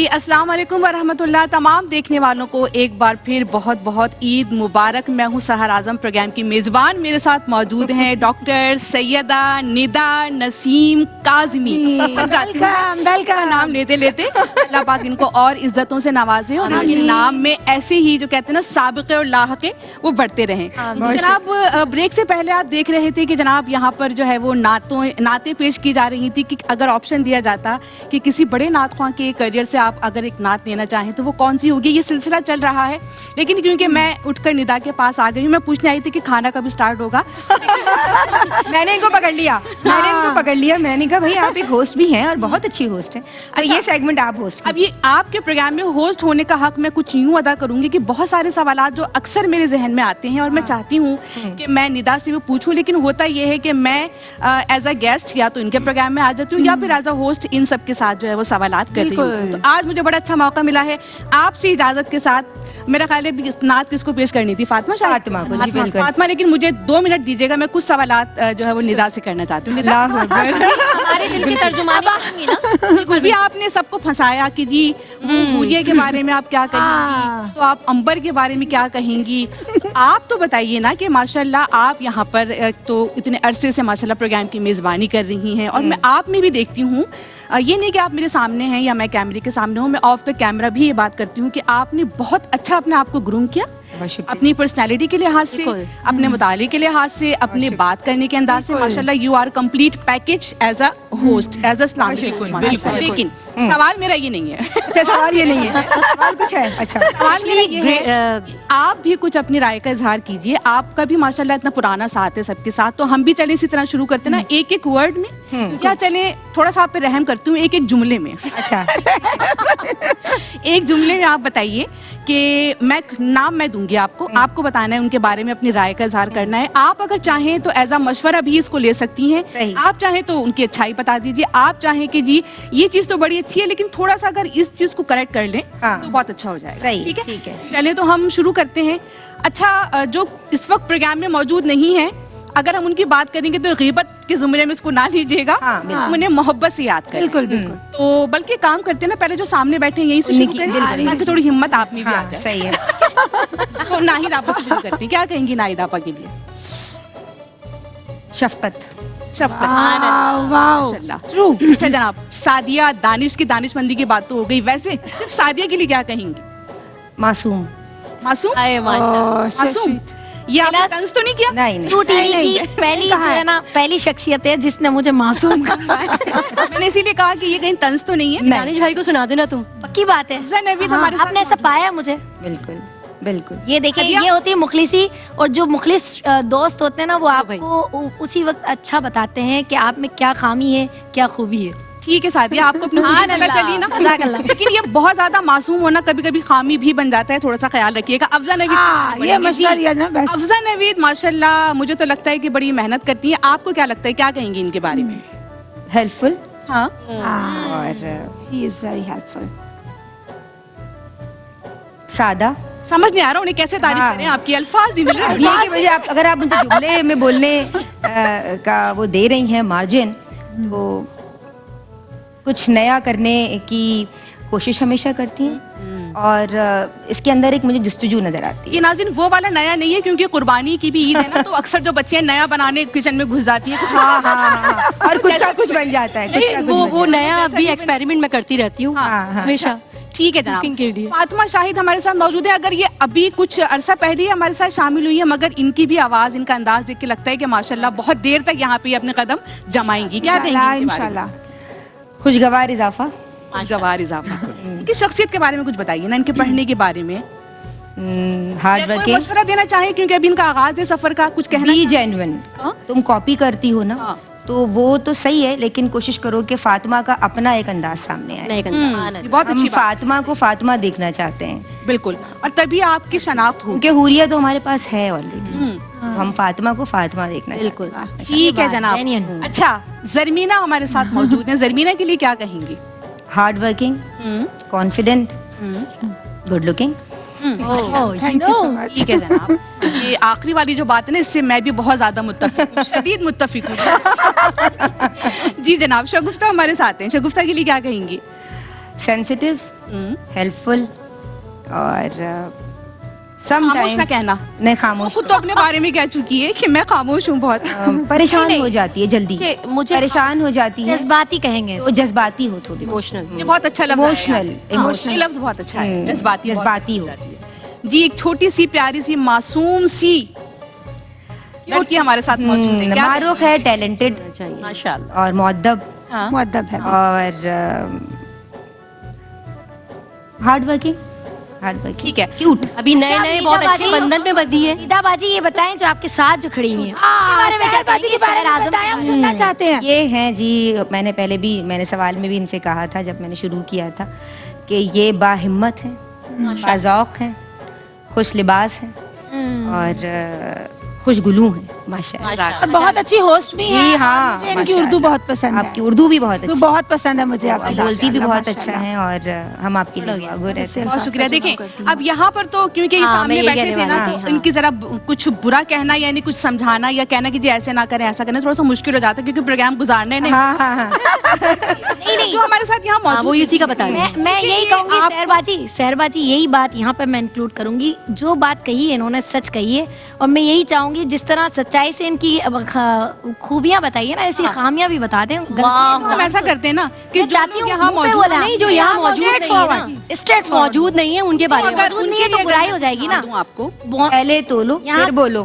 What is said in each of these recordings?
अस्सलाम वालेकुम वरहमतुल्लाह। तमाम देखने वालों को एक बार फिर बहुत बहुत ईद मुबारक। मैं हूँ सहर आज़म प्रोग्राम की मेज़बान। मेरे साथ मौजूद हैं डॉक्टर सैयदा निदा नसीम काज़मी। वेलकम। नाम लेते लेते अल्लाह पाक इनको और इज्जतों से नवाजे और इनके नाम में ऐसे ही जो कहते हैं ना साबिक़े और लाहक़े वो बढ़ते रहें। जनाब ब्रेक से पहले आप देख रहे थे कि जनाब यहाँ पर जो है वो नातें पेश की जा रही थी कि अगर ऑप्शन दिया जाता कि किसी बड़े नात ख्वां के करियर से आप अगर एक नात लेना चाहें तो वो कौन सी होगी। ये सिलसिला चल रहा है, लेकिन क्योंकि मैं उठकर निदा के पास आ गई हूँ, मैं पूछने आई थी कि खाना कब स्टार्ट होगा। मैंने इनको पकड़ लिया। मैंने कहा भाई आप एक होस्ट भी हैं और बहुत अच्छी होस्ट हैं, तो ये सेगमेंट आप होस्ट। अब ये आपके प्रोग्राम में होस्ट होने का हक मैं कुछ यूँ अदा करूंगी कि बहुत सारे सवालात जो अक्सर मेरे जहन में आते हैं और मैं चाहती हूँ कि मैं निदा से वो पूछूं, लेकिन होता ये है कि मैं एज अ गेस्ट या तो इनके प्रोग्राम में आ जाती हूँ या फिर एज अ होस्ट इन सब के साथ जो है वो सवालात कर रही हूँ। तो आज मुझे बड़ा अच्छा मौका मिला है आपसे इजाजत के साथ। मेरा ख्याल है नात किसको पेश करनी थी? फातिमा फातिमा, लेकिन मुझे 2 मिनट दीजिएगा, मैं कुछ सवालात जो है वो निदा से करना चाहती हूँ। हमारे दिल की तर्जुमानी ना। अभी आपने सबको फंसाया कि जी हुरिया के बारे में आप क्या कहेंगी, तो आप अंबर के बारे में क्या कहेंगी। आप तो बताइए ना कि माशाल्लाह आप यहाँ पर तो इतने अरसे से माशाल्लाह प्रोग्राम की मेज़बानी कर रही हैं और मैं आप में भी देखती हूँ, ये नहीं कि आप मेरे सामने हैं या मैं कैमरे के सामने हूँ, मैं ऑफ द कैमरा भी ये बात करती हूँ कि आपने बहुत अच्छा अपने आप को ग्रूम किया, अपनी पर्सनैलिटी के लिहाज से, अपने मुताले के लिहाज से, अपने बात करने के अंदाज से। माशाल्लाह you are complete package as a host, as a Islamic host. लेकिन सवाल मेरा ये नहीं है। सवाल ये नहीं है, सवाल कुछ है। अच्छा, सवाल मेरा ये है, आप भी कुछ अपनी राय का इजहार कीजिए। आपका भी माशाल्लाह इतना पुराना साथ है सबके साथ, तो हम भी चले इसी तरह शुरू करते ना, एक एक वर्ड में या चले थोड़ा सा आप पे रहम करती हूँ, एक एक जुमले में। अच्छा एक जुमले में आप बताइए कि मैं दूंगी आपको, आपको बताना है उनके बारे में, अपनी राय का इजहार करना है। आप अगर चाहें तो एज अ मशवरा भी इसको ले सकती हैं, आप चाहें तो उनकी अच्छाई बता दीजिए, आप चाहें कि जी ये चीज तो बड़ी अच्छी है लेकिन थोड़ा सा अगर इस चीज को करेक्ट कर लें तो बहुत अच्छा हो जाएगा। ठीक है, चलिए तो हम शुरू करते हैं। अच्छा, जो इस वक्त प्रोग्राम में मौजूद नहीं है, अगर हम उनकी बात करेंगे तो गीबत के जुमरे में इसको ना लीजिएगा, उन्हें मोहब्बत से याद करें। बिल्कुल। तो बल्कि काम करते हैं ना, पहले जो सामने बैठे हैं यहीं से शुरू करें ताकि थोड़ी हिम्मत आप में भी आ जाए। सही है। तो नाहिद आपा से शुरू करते हैं, क्या कहेंगी नाहिद आपा के लिए? शफकत। माशाल्लाह। अच्छा जनाब, सादिया दानिश की दानिशमंदी की बात तो हो गई, वैसे सिर्फ सादिया के लिए क्या कहेंगी? मासूम। ये आपने तंज तो नहीं किया? नहीं। टू टीवी की पहली जो है ना, पहली शख्सियत है जिसने मुझे मासूम कहा है। मैंने इसीलिए कहा कि ये कहीं तंज तो नहीं है। दानिश भाई को सुना देना तुम, पक्की बात है। आपने ऐसा पाया मुझे? बिल्कुल। ये देखिए, ये होती है मुखलिसी, और जो मुखलिस दोस्त होते हैं ना वो आपको उसी वक्त अच्छा बताते हैं कि आप में क्या खामी है, क्या खूबी है। ठीक है सादिया, आपको अपनी पता चली ना। लेकिन ये बहुत ज्यादा मासूम होना कभी कभी खामी भी बन जाता है, थोड़ा सा ख्याल रखिएगा। अफजा नवीद, ये मसला दिया ना बस। अफजा नवीद माशाल्लाह मुझे तो लगता है कि बड़ी मेहनत करती है, आपको क्या लगता है, क्या कहेंगी इनके बारे में? हेल्पफुल। हाँ, और ही इज वेरी हेल्पफुल। सादा। समझ नहीं आ रहा उन्हें कैसे तारीफ करें, आपकी अल्फाज नहीं मिल रहे। ये कि मुझे आप अगर आप मुझे जुमले में बोलने का वो दे रही हैं मार्जिन, तो कुछ नया करने की कोशिश हमेशा करती हैं और इसके अंदर एक मुझे जुस्तजू नजर आती है। ये नाज़रीन वो वाला नया नहीं है, क्योंकि कुर्बानी की भी ईद है ना, तो अक्सर जो बच्चे नया बनाने किचन में घुस जाती है कुछ। और कुछ का कुछ बन जाता है। वो नया अभी एक्सपेरिमेंट में करती रहती हूँ हमेशा। ठीक है जनाब, फातिमा शाहिद हमारे साथ मौजूद है। अगर ये अभी कुछ अरसा पहले ही हमारे साथ शामिल हुई है, मगर इनकी भी आवाज, इनका अंदाज देख के लगता है कि माशाल्लाह बहुत देर तक यहाँ पे अपने कदम जमाएंगी। क्या कहेंगी इंशाल्लाह? खुशगवार इजाफा। इनकी शख्सियत के बारे में कुछ बताइए ना, इनके पढ़ने के बारे में। Hard working. मशवरा देना चाहें क्योंकि अभी इनका आगाज है सफर का, कुछ कहना? B genuine. तुम कॉपी करती हो ना, तो वो तो सही है, लेकिन कोशिश करो कि फातिमा का अपना एक अंदाज सामने आए। बहुत अच्छी बात। फातिमा को फातिमा देखना चाहते हैं। बिल्कुल, और तभी आपकी शनाख्त हो, क्योंकि हुरिया तो हमारे पास है ऑलरेडी, हम फातिमा को फातिमा देखना चाहते हैं। ठीक है जनाब। अच्छा, जरमीना हमारे साथ मौजूद हैं, जरमीना के लिए क्या कहेंगी? Hard working, confident, good looking. Thank you so much. ठीक है जनाब, ये आखिरी वाली जो बात है ना, इससे मैं भी बहुत ज्यादा मुत्तफिक हूँ, शदीद मुत्तफिक हूँ। जी जनाब, शगुफ्ता हमारे साथ हैं, शगुफ्ता के लिए क्या कहेंगी? सेंसिटिव, हेल्पफुल और खामोश ना समटाइम्स कहना, नहीं वो खामोश खुद तो अपने बारे में कह चुकी है कि मैं खामोश हूँ बहुत। परेशान हो जाती है जल्दी, मुझे परेशान हो जाती है जज्बाती कहेंगे तो जज्बाती हो थोड़ी इमोशनल ये बहुत अच्छा लफ्ज Emotional, है, emotional. ये लफ्ज बहुत अच्छा है, जज्बाती जज्बाती हो। जी। एक छोटी सी प्यारी सी मासूम सी लड़की हमारे साथ मौजूद है, क्या मारूफ है, टैलेंटेड चाहिए माशाल्लाह। और मुअद्दब हाँ? मुअद्दब है। और हार्ड वर्किंग ठीक है। क्यूट। अभी नए अच्छा, नए बहुत मीता अच्छे बाजी- बंधन में बंधी है। निदा बाजी ये बताएं जो आपके साथ जो खड़ी हुई हैं हाँ, सहर बाजी के बारे में सहर आज़म बताएं, हम सुनना चाहते हैं। ये हैं जी, मैंने सवाल में भी इनसे कहा था जब मैंने शुरू किया था कि ये बाहिम्मत हैं, बाज़ौक़ हैं, खुश लिबास हैं और खुशगुलू हैं माशाअल्लाह। और बहुत अच्छी होस्ट भी जी हैं। हाँ, मुझे इनकी माशाअल्लाह। उर्दू बहुत पसंद है। आपकी उर्दू भी बहुत तो अच्छी बहुत पसंद है मुझे है, आपकी आप बोलती भी माशाअल्लाह, बहुत अच्छा माशाअल्लाह। हैं और हम आपके लिए दुआ गो रहते हैं। बहुत शुक्रिया। देखें अब यहाँ पर तो क्योंकि ये हाँ, सामने मैं ये बैठे कहने थे ना, वाली तो थी, हाँ। इनकी जरा कुछ बुरा कहना यानी कुछ समझाना या कहना कि जी ऐसे ना करें ऐसा करें थोड़ा सा मुश्किल हो जाता है, क्योंकि प्रोग्राम गुजारने नहीं हाँ हाँ हाँ जो हमारे साथ यहाँ हाँ, वो मौजूद इसी का बता रहे हैं। मैं यही कहूंगी सहर बाजी यही बात यहाँ पे मैं इंक्लूड करूंगी, जो बात कही है इन्होंने सच कही है, और मैं यही चाहूंगी जिस तरह सच्चाई से इनकी खूबियां बताई है ना, ऐसी खामियां भी बता दें। हम ऐसा करते हैं ना कि मैं जो चाहती लोग हूँ यहाँ मुंह पे मौजूद बोला, नहीं, जो यहाँ मौजूद नहीं है ना, स्ट्रेट मौजूद नहीं है उनके बारे में। अगर मौजूद नहीं है उनके तो लिए बुराई अगर हो जाएगी मैं ना। दूं आपको पहले तोलो यहाँ- फिर बोलो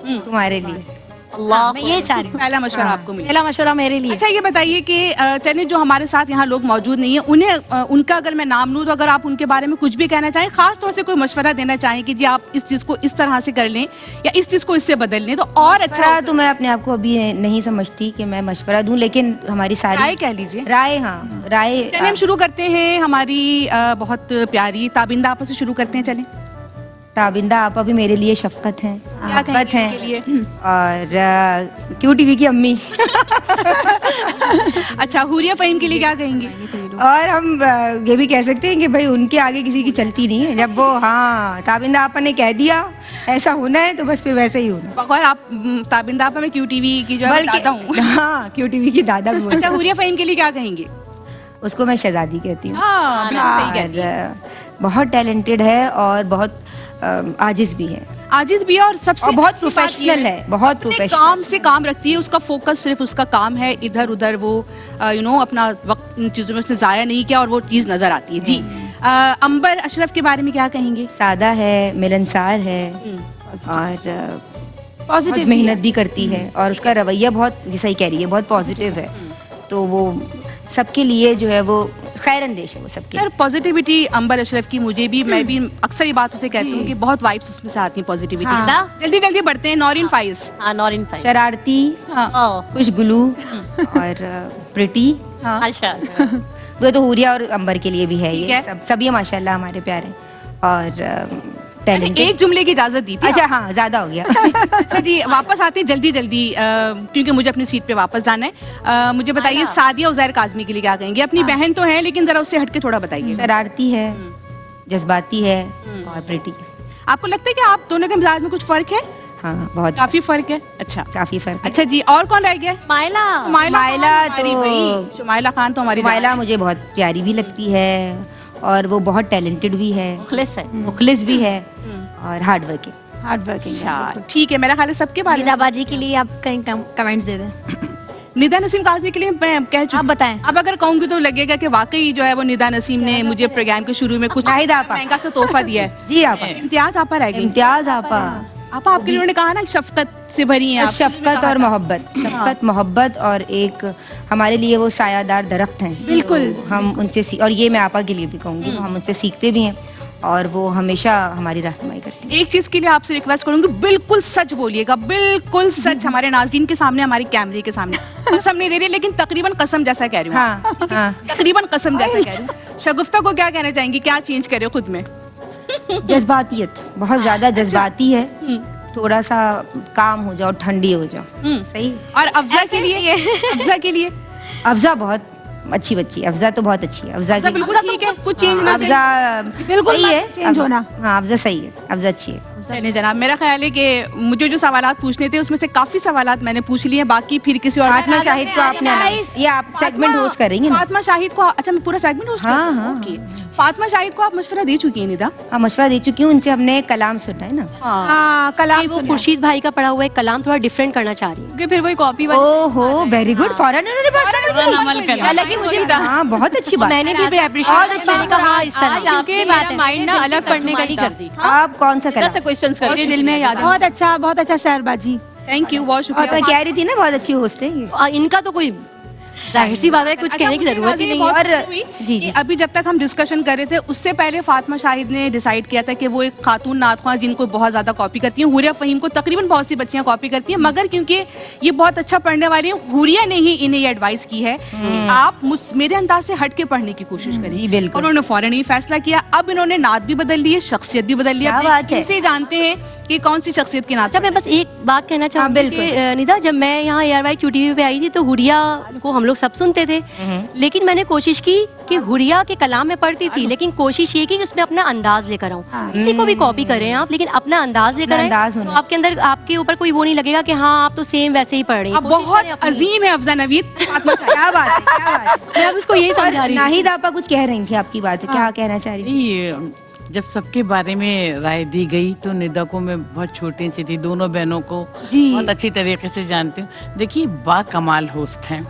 तुम्हारे लिए। हाँ, मैं ये चाह रही हूँ, पहला मशवरा आपको मिले। पहला मशवरा मेरे लिए। अच्छा ये बताइए कि चलिए जो हमारे साथ यहाँ लोग मौजूद नहीं है उन्हें उनका अगर मैं नाम लूँ तो अगर आप उनके बारे में कुछ भी कहना चाहें, खास तौर से कोई मशवरा देना चाहें कि जी आप इस चीज़ को इस तरह से कर लें या इस चीज़ को इससे बदल लें तो और अच्छा मशवरा तो मैं अपने आप को अभी नहीं समझती कि मैं मशवरा दूं, लेकिन हमारी राय सारी कह लीजिए। राय, हाँ राय। चलिए हम शुरू करते हैं हमारी बहुत प्यारी ताबिंदा आपस से शुरू करते हैं। चलें ताबिंदा आपा भी मेरे लिए शफकत हैं, क्या मोहब्बत कहेंगे उनके लिए? हैं और क्यू टीवी की अम्मी अच्छा हुरिया फ़हीम के लिए क्या कहेंगे? और हम ये भी कह सकते हैं कि भाई उनके आगे किसी की चलती नहीं है। जब वो हाँ ताबिंदा आपा ने कह दिया ऐसा होना है तो बस फिर वैसे ही होना है। बगैर आप ताबिंदा आपा मैं क्यू टीवी की जो है वो दादा हूँ। हाँ क्यू टीवी की दादा भी बोल अच्छा सकते हुरिया फ़हीम के लिए क्या कहेंगे? हैं। उसको मैं शहजादी कहती हूँ। हाँ बिल्कुल सही कहती है। और बहुत टैलेंटेड है और बहुत आजिज भी है आजिज भी है और सबसे और बहुत अच्छी बात ये प्रोफेशनल है, बहुत अपने प्रोफेशनल। काम से काम रखती है, उसका फोकस सिर्फ उसका काम है, इधर उधर वो अपना वक्त इन चीज़ों में उसने ज़ाया नहीं किया और वो चीज़ नज़र आती है। जी अंबर अशरफ के बारे में क्या कहेंगे? सादा है, मिलनसार है और बहुत पॉजिटिव मेहनत भी करती है और उसका रवैया बहुत, जैसा ही कह रही है, बहुत पॉजिटिव है। तो वो सबके लिए जो है वो खैर अंदेश है, वो सबके यार पॉजिटिविटी अंबर अशरफ की मुझे भी मैं भी अक्सर ये बात उसे कहती हूँ कि बहुत वाइब्स उसमें से आती हैं पॉजिटिविटी। हाँ। जल्दी जल्दी बढ़ते हैं। नौरीन फाइज। हाँ, नॉरिन फाइव। शरारती, हाँ खुशगुलू और प्रिटी। हाँ माशाल्लाह। वो तो हुरिया और अंबर के लिए भी है ठीक ये है। सभी मैशाल्लाह हमारे प्यारे और मैंने टैलेंटेड। एक जुमले की इजाजत दी थी। अच्छा हाँ ज्यादा हो गया। अच्छा जी वापस आते हैं जल्दी जल्दी क्योंकि मुझे अपनी सीट पे वापस जाना है। मुझे बताइए सादिया उजैर काज़मी के लिए क्या कहेंगे? अपनी बहन तो है लेकिन जरा उससे हटके थोड़ा बताइए। शरारती है, जज्बाती है और प्रिटी। आपको लगता है कि आप दोनों के मिजाज में कुछ फर्क है? हाँ बहुत काफी फर्क है। अच्छा काफी फर्क है। अच्छा जी और कौन रह गया? मायला। शुमाइला शुमाइला खान हमारी तो- भाई, शुमाइला खान तो हमारी शुमाइला जान है। मुझे बहुत प्यारी भी लगती है और वो बहुत टैलेंटेड भी है, मुखलिस है। मुखलिस भी है और हार्ड वर्किंग। हार्ड वर्किंग अच्छा ठीक है मेरा ख्याल है सबके बारे में। निदा बाजी के लिए आप कहीं कमेंट्स दे दें। निदा नसीम काज़मी के लिए मैं कह चुकी आप बताएं। अब अगर कहूंगी तो लगेगा कि वाकई जो है वो निदा नसीम ने मुझे प्रोग्राम के शुरू में कुछ नाहिदा आपा। महंगा सा तोहफा दिया है। जी आपा, इम्तियाज आपा रह गई। इम्तियाज आपा, आपा आपके लिए उन्होंने कहा ना शफकत से भरी है आप। शफकत और मोहब्बत, शफकत मोहब्बत और एक हमारे लिए वो सायादार दरख्त हैं। बिल्कुल। तो हम उनसे और ये मैं आपा के लिए भी कहूँगी, हम उनसे सीखते भी हैं और वो हमेशा हमारी रहनुमाई करती हैं। एक चीज के लिए आपसे रिक्वेस्ट करूंगी बिल्कुल सच बोलिएगा, बिल्कुल सच हमारे नाज़रीन के सामने, हमारी कैमरे के सामने। कसम नहीं दे रही लेकिन तकरीबन कसम जैसा कह रही हूँ। हाँ हाँ तकरीबन कसम जैसा कह रही हूँ। शगुफ्ता को क्या कहना चाहेंगी? क्या चेंज करे खुद में? जज्बातियत बहुत ज्यादा जज्बाती है, थोड़ा सा काम हो जाओ, ठंडी हो जाओ। हम्म। सही। और अफजा के लिए? अफजा के लिए अफजा बहुत अच्छी बच्ची अफजा तो बहुत अच्छी है अफजा की बिल्कुल ठीक है, कुछ चेंज ना अफजा बिल्कुल सही है चेंज होना। हाँ अफजा सही है अफजा अच्छी है चलिए जनाब, मेरा ख्याल है कि मुझे जो सवालात पूछने थे उसमें से काफी सवालात मैंने पूछ लिए हैं, बाकी फिर किसी और फातिमा शाहिद को आपने ये आप सेगमेंट होस्ट कर रही हैं ना फातिमा शाहिद को, अच्छा मैं पूरा सेगमेंट होस्ट हाँ, कर रही हूँ? हाँ। ओके। फातिमा शाहिद को आप मशवरा दे चुकी हैं निदा? हाँ मशवरा दे चुकी हूँ उनसे हमने कलाम सुना है ना हाँ कलाम वो सुना। खुर्शीद भाई का पढ़ा हुआ एक कलाम थोड़ा डिफरेंट करना चाह रही हूँ क्योंकि फिर वही कॉपी ओहो वेरी गुड फौरन उन्होंने बात हालांकि मुझे हाँ बहुत अच्छी बात मैंने भी बहुत अप्रिशिएट अच्छी मैंने कहा हाँ इस तरह क्योंकि मेरा माइंड ना अलग पढ़ने का नहीं करती। आप कौन सा कलाम क्वेश्चंस करके दिल में याद है। बहुत अच्छा शहरबाजी। थैंक यू, बहुत और शुक्रिया। मैं कह रही थी ना बहुत अच्छी होस्ट है ये इनका तो कोई जाहिर सी बात है कुछ कहने की जरूरत ही नहीं है और जी जी जी अभी जब तक हम डिस्कशन कर रहे थे उससे पहले फातिमा शाहिद ने डिसाइड किया था कि वो एक खातून नातख्वां जिनको बहुत ज्यादा कॉपी करती हैं, हुरिया फहीम को तकरीबन बहुत सी बच्चियां कॉपी करती हैं, मगर क्योंकि ये बहुत अच्छा पढ़ने वाली हैं, हुरिया ने ही इन्हें ये एडवाइस की है कि आप मेरे अंदाज से हट के पढ़ने की कोशिश करें। जी, बिल्कुल। और उन्होंने फौरन ही फैसला किया। अब इन्होंने नात भी बदल ली है, शख्सियत भी बदल ली क्या है। बात है। इनसे जानते हैं कि कौन सी शख्सियत की नात। अच्छा मैं बस एक बात कहना चाहूंगी बिल्कुल। कि निदा जब मैं यहाँ ARY QTV पे आई थी तो हुरिया को हम लोग सब सुनते थे, लेकिन मैंने कोशिश की कि हुरिया के कलाम में पढ़ती थी, लेकिन कोशिश ये की कि उसमें अपना अंदाज लेकर आऊँ। किसी को भी कॉपी करें आप, लेकिन अपना अंदाज लेकर आएं, अंदाज तो होना आपके अंदर आपके ऊपर कोई वो नहीं लगेगा कि हाँ आप तो सेम वैसे ही पढ़ रही हैं। अब कोशिश बहुत करें अपनी। अजीम है अफजा नवीद। फातिमा शाहिद। क्या बात है क्या बात है मैं अब उसको यही समझा रही हूँ। नाहिद आपा कुछ कह रही थी आपकी बात क्या कहना चाह रही थी नहीं, जब सबके बारे में राय दी गई तो निदा को मैं बहुत छोटी सी थी, दोनों बहनों को जी। बहुत अच्छी तरीके से जानती हूँ। देखिए बा कमाल होस्ट हैं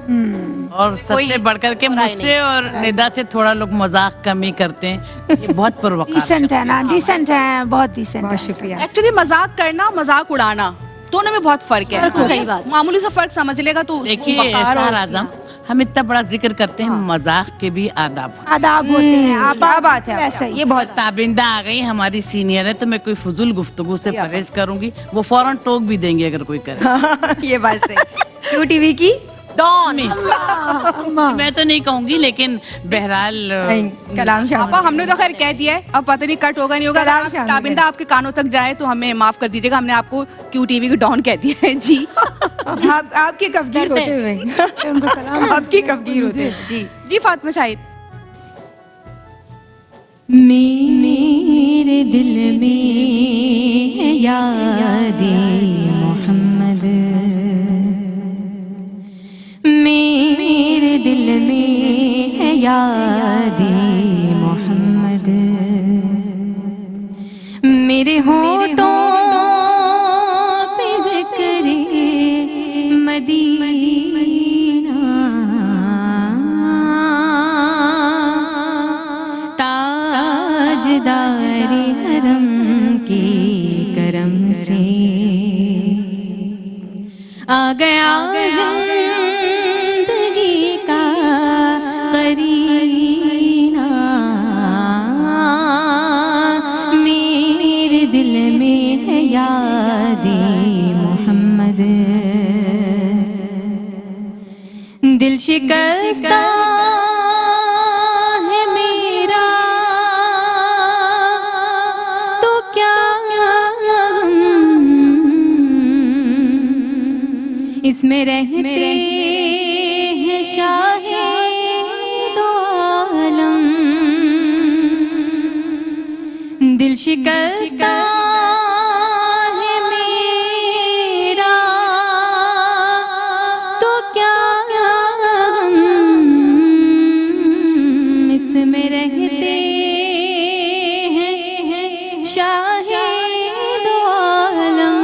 और सबसे बढ़कर के मुझसे और निदा से थोड़ा लोग मजाक कम ही करते हैं। ये बहुत पुरवकार डिसेंट है ना, डिसेंट है, बहुत डिसेंट है। शुक्रिया एक्चुअली मजाक करना मजाक उड़ाना दोनों में बहुत फर्क है। बिल्कुल सही बात। मामूली सा फर्क समझ लेगा तो देखिए वकार और- एहसान आजम हम इतना बड़ा जिक्र करते हैं, मजाक के भी आदाब। आदाब होते हैं। आप क्या बात है ऐसा आपका। ही ये बहुत ताबिंदा आ गई हमारी सीनियर है तो मैं कोई फजूल गुफ्तगू से परहेज करूंगी, वो फौरन टोक भी देंगे अगर कोई करे। ये बात सही QTV की डॉन मैं तो नहीं कहूंगी, लेकिन बहरहाल कलाम शाह पापा हमने तो खैर कह दिया है, अब पता नहीं कट होगा नहीं होगा। कलाम अगर शामिल ताबिंदा आपके कानों तक जाए तो हमें माफ कर दीजिएगा, हमने आपको QTV की डॉन कह दिया है जी। आपके कफगीर होते हुए आपकी कफगीर होते हुए जी जी फातिमा शाहिद। मेरे दिल में है याद-ए मोहम्मद, मेरे दिल में है याद-ए मोहम्मद, मेरे होठों पे ज़िक्र-ए मदीना, ताजदार हरम के करम से आ गया जिंदगी का करीना, मेरे दिल में है याद-ए मोहम्मद, दिल शिकस्ता है मेरा तो क्या गम, इसमें रहते हैं शाहे दो आलम, दिल शिकस्ता है मेरा तो क्या गम, इसमें रहते हैं शाहे दो आलम,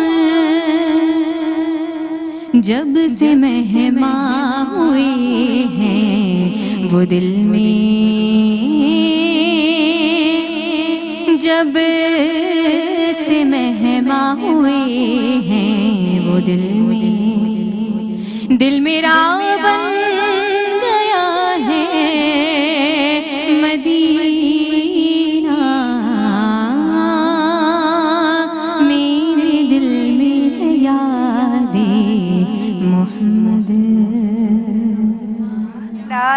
जब से मेहमान हुए हैं वो दिल में, जब से मेहमान हुए हैं वो दिल में, दिल मेरा बन गया है मदीना, मेरे दिल में है याद-ए मोहम्मद।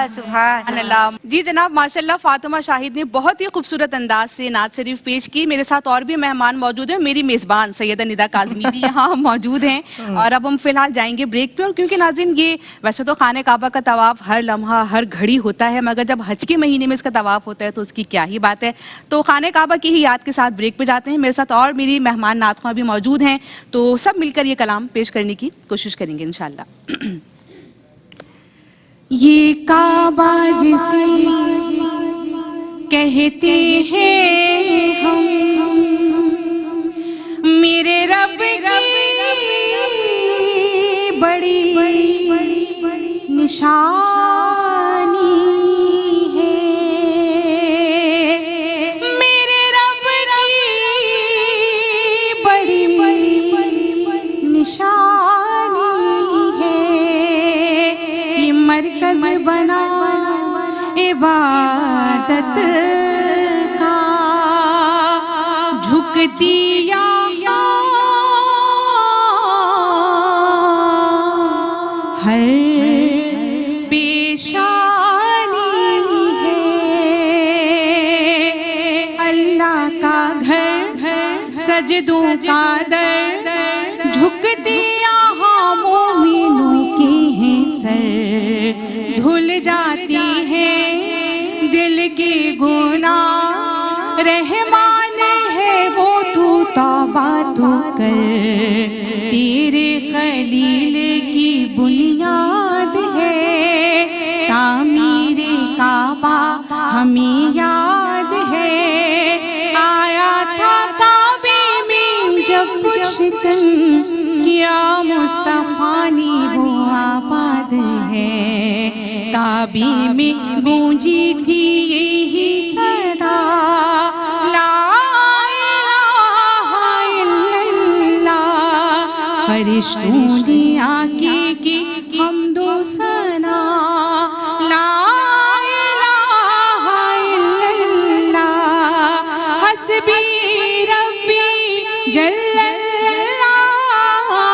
सुभान अल्लाह। जी जनाब, माशाल्लाह फातिमा शाहिद ने बहुत ही खूबसूरत अंदाज से नात शरीफ पेश की। मेरे साथ और भी मेहमान मौजूद हैं, मेरी मेज़बान सैयदा निदा काज़मी भी यहाँ मौजूद हैं। और अब हम फिलहाल जाएंगे ब्रेक पे। और क्योंकि नाज़रीन, ये वैसे तो खाने काबा का तवाफ़ हर लम्हा हर घड़ी होता है, मगर जब हज के महीने में इसका तवाफ़ होता है तो उसकी क्या ही बात है। तो खाने काबा की ही याद के साथ ब्रेक पे जाते हैं। मेरे साथ और मेरी मेहमान नातख़्वां भी मौजूद हैं, तो सब मिलकर ये कलाम पेश करने की कोशिश करेंगे इंशाअल्लाह। ये काबा जिसे कहते हैं हम, मेरे रब की बड़ी निशानी है, मेरे रब की बड़ी निशानी है। ये मरकज बना इबादत का, झुक दिया हर पेशानी है। अल्लाह का घर सजदों का दर, झुक दिया हाँ मोमिनों के हैं सर, धुल जाती है दिल के गुनाह, रहमान है वो तू तौबा तू कर, तेरे खलील की बुनियाद है, तामीरे काबा हमें याद है। आया था काबे में जब पुछतन, किया मुस्तफा ने वो आबाद है, काबे में गूंजी थी यही सदा, ला इलाहा इल्लल्लाह, फरिश्तों ने आके की हमदो सना, ला इलाहा इल्लल्लाह, हस्बी रब्बी जल्लल्लाह,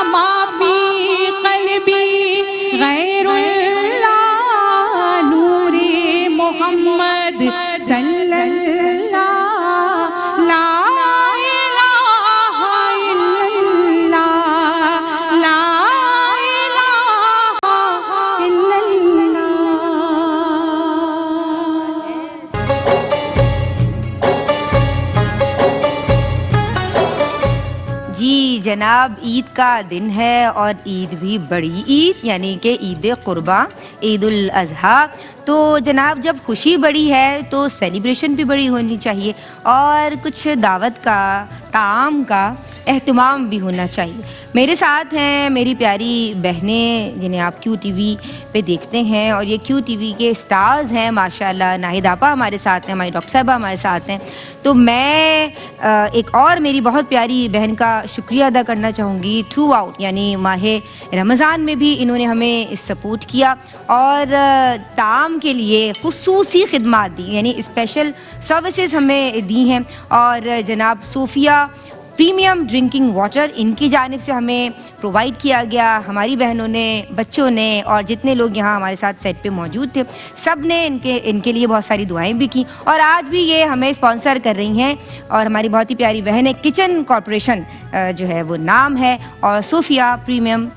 माफी कल्बी गैरुल्लाह, नूरे मोहम्मद सल्लल्लाह, ला इलाहा इल्लल्लाह, ला इलाहा इल्लल्लाह। जी जनाब, ईद का दिन है और ईद भी बड़ी ईद यानी कि ईद कुर्बा, ईद उल अज़हा। तो जनाब, जब खुशी बड़ी है तो सेलिब्रेशन भी बड़ी होनी चाहिए और कुछ दावत का, ताम का एहतमाम भी होना चाहिए। मेरे साथ हैं मेरी प्यारी बहनें जिन्हें आप क्यू टीवी पे देखते हैं, और ये क्यू टीवी के स्टार्स हैं माशाल्लाह। नाहिद आपा हमारे साथ हैं, हमारी डॉक्टर साहबा हमारे साथ हैं। तो मैं एक और मेरी बहुत प्यारी बहन का शुक्रिया अदा करना चाहूँगी थ्रू आउट, यानी माहे रमज़ान में भी इन्होंने हमें सपोर्ट किया और ताम के लिए खुसूसी खिदमात दी, यानी स्पेशल सर्विसेज हमें दी हैं। और जनाब सोफिया प्रीमियम ड्रिंकिंग वाटर इनकी जानिब से हमें प्रोवाइड किया गया। हमारी बहनों ने, बच्चों ने और जितने लोग यहाँ हमारे साथ सेट पे मौजूद थे, सब ने इनके लिए बहुत सारी दुआएं भी की और आज भी ये हमें स्पॉन्सर कर रही हैं। और हमारी बहुत ही प्यारी बहन है, किचन कॉरपोरेशन जो है वो नाम है, और Sophia premium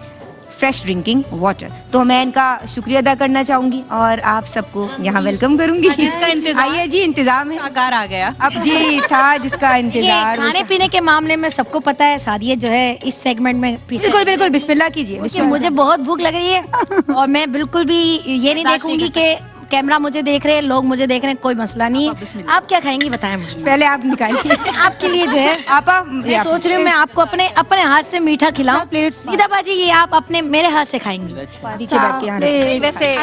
fresh drinking water. तो मैं इनका शुक्रिया अदा करना चाहूँगी और आप सबको यहाँ वेलकम करूँगी। जिसका इंतजार, आइए जी, इंतजाम है, आकार आ गया अब जी था जिसका ये इंतजार। खाने पीने के मामले में सबको पता है सादिया जो है इस सेगमेंट में पीछे। बिल्कुल बिल्कुल, बिस्मिल्लाह कीजिए। क्योंकि मुझे बहुत भूख लग रही है और मैं बिल्कुल भी ये नहीं देखूंगी कि कैमरा मुझे देख रहे हैं, लोग मुझे देख रहे हैं, कोई मसला नहीं है। आप क्या खाएंगी बताएं मुझे। पहले आप निकालिए आपके लिए जो है आपा, मैं सोच रही हूँ मैं आपको अपने हाथ से मीठा खिलाऊं। सीधा बाजी ये आप अपने मेरे हाथ से खाएंगी। नीचे बैठ के यहाँ वैसे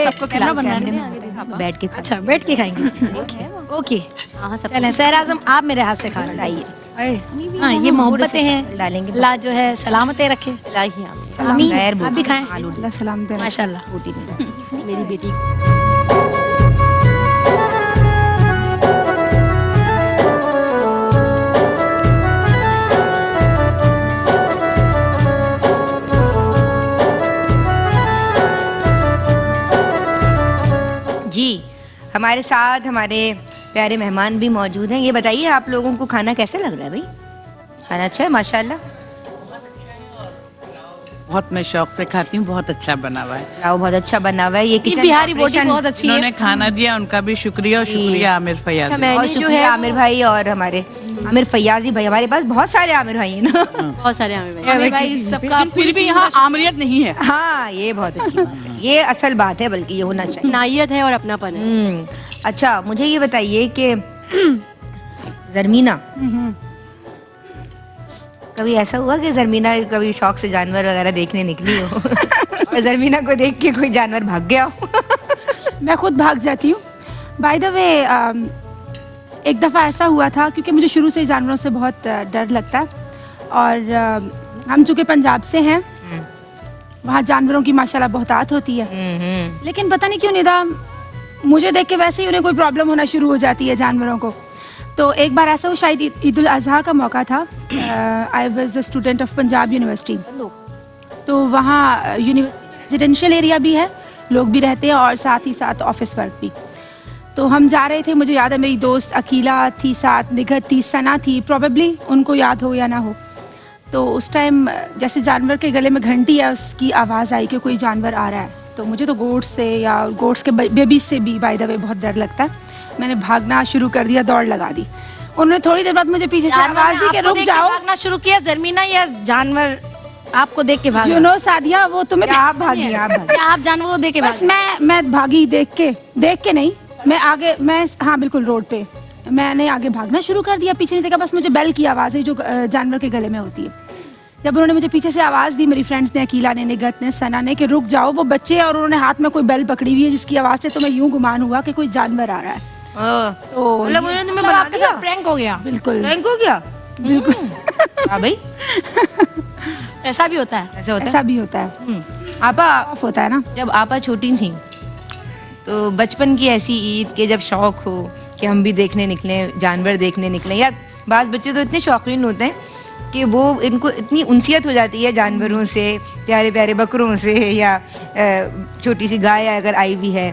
सबको खिला बैठ के अच्छा बैठ के खाएंगी। ओके चलें सहर आज़म आप मेरे हाथ से खा लाइए। हाँ ये मोहब्बतें हैं, डालेंगे अल्लाह जो है सलामतें रखे। आमीन। आप भी खाएं माशाल्लाह। रोटी में मेरी बेटी ہمارے ساتھ ہمارے پیارے مہمان بھی موجود ہیں. یہ بتائیے آپ لوگوں کو کھانا کیسا لگ رہا ہے بھائی؟ کھانا اچھا ہے ماشاءاللہ؟ بہت میں شوق سے کھاتی ہوں, بہت اچھا بنا ہوا ہے. پلاؤ بہت اچھا بنا ہوا ہے. یہ کچن بہاری بوٹی بہت اچھی انہوں ہے. نے کھانا دیا, ان کا بھی شکریہ, اور شکریہ عامر فیاض. اچھا، میں اور نے جو شکریہ ہے عامر بھائی اور ہمارے عامر فیاضی بھائی. ہمارے پاس بہت سارے عامر بھائی ہیں نا. بہت سارے ہمیں عامر بھائی سب کا لیکن پھر بھی یہاں آمریت نہیں ہے. ہاں یہ بہت اچھی بات ہے, یہ اصل بات ہے, بلکہ یہ ہونا چاہیے. نائیت ہے اور اپناپن ہے. اچھا مجھے یہ بتائیے کہ زرمینہ, کبھی ایسا ہوا کہ زرمینہ کبھی شوق سے جانور وغیرہ دیکھنے نکلی ہو اور زرمینہ کو دیکھ کے کوئی جانور بھاگ گیا ہو؟ میں خود بھاگ جاتی ہوں. بائی دا وے ایک دفعہ ایسا ہوا تھا, کیونکہ مجھے شروع سے جانوروں سے بہت ڈر لگتا ہے, اور ہم چونکہ پنجاب سے ہیں, وہاں جانوروں کی ماشاءاللہ بہتات ہوتی ہے. لیکن پتہ نہیں کیوں ندا مجھے دیکھ کے ویسے ہی انہیں کوئی پرابلم ہونا شروع ہو جاتی ہے جانوروں کو. تو ایک بار ایسا ہو, شاید عید الاضحیٰ کا موقع تھا. I was a student of Punjab university. تو وہاں ریزیڈینشیل ایریا بھی ہے, لوگ بھی رہتے ہیں, اور ساتھ ہی ساتھ آفس ورک بھی. تو ہم جا رہے تھے, مجھے یاد ہے میری دوست عقیلہ تھی ساتھ, نگہت تھی, ثنا تھی, پروبیبلی ان کو یاد ہو یا نہ ہو. تو اس ٹائم جیسے جانور کے گلے میں گھنٹی ہے, اس کی آواز آئی کہ کوئی جانور آ رہا ہے. تو مجھے تو گوٹس سے یا گوٹس کے بیبیز سے بھی بائی دا وے بہت ڈر لگتا ہے. میں نے بھاگنا شروع کر دیا, دوڑ لگا دی. انہوں نے تھوڑی دیر بعد مجھے پیچھے سے آواز دی کہ رک جاؤ. بھاگنا شروع کیا زرمینہ یا جانور آپ کو دیکھ کے بھاگا؟ یو نو سعدیہ, وہ تمہیں آپ بھاگی, آپ بھاگی. یا آپ جانوروں کو دیکھ کے بس بھاگے؟ میں بھاگی دیکھ کے نہیں, میں آگے, میں ہاں بالکل روڈ پہ میں نے آگے بھاگنا شروع کر دیا. پیچھے نہیں دیکھا, بس مجھے بیل کی آواز ہے جو جانور کے گلے میں ہوتی ہے. جب انہوں نے مجھے پیچھے سے آواز دی, میری فرینڈس نے, عقیلہ نے, نگہت نے, ثنا نے, کہ رک جاؤ, وہ بچے, اور انہوں نے ہاتھ میں کوئی بیل پکڑی ہوئی ہے جس کی آواز سے تو میں یوں گمان ہوا کہ کوئی جانور آ رہا ہے. تو مطلب انہوں نے تمہیں مطلب بنا آپ کے دیا؟ ساتھ پرینک ہو گیا؟ بالکل رینک ہو گیا بالکل. ہاں بھائی ایسا بھی ہوتا ہے. ایسا ہوتا ایسا بھی ہوتا ہے, ہے. آپا آف ہوتا ہے نا. جب آپا چھوٹی تھیں تو بچپن کی ایسی عید کے جب شوق ہو کہ ہم بھی دیکھنے نکلیں, جانور دیکھنے نکلیں, یا بعض بچے تو اتنے شوقین ہوتے ہیں کہ وہ ان کو اتنی انسیت ہو جاتی ہے جانوروں سے, پیارے پیارے بکروں سے, یا چھوٹی سی گائے اگر آئی ہوئی ہے,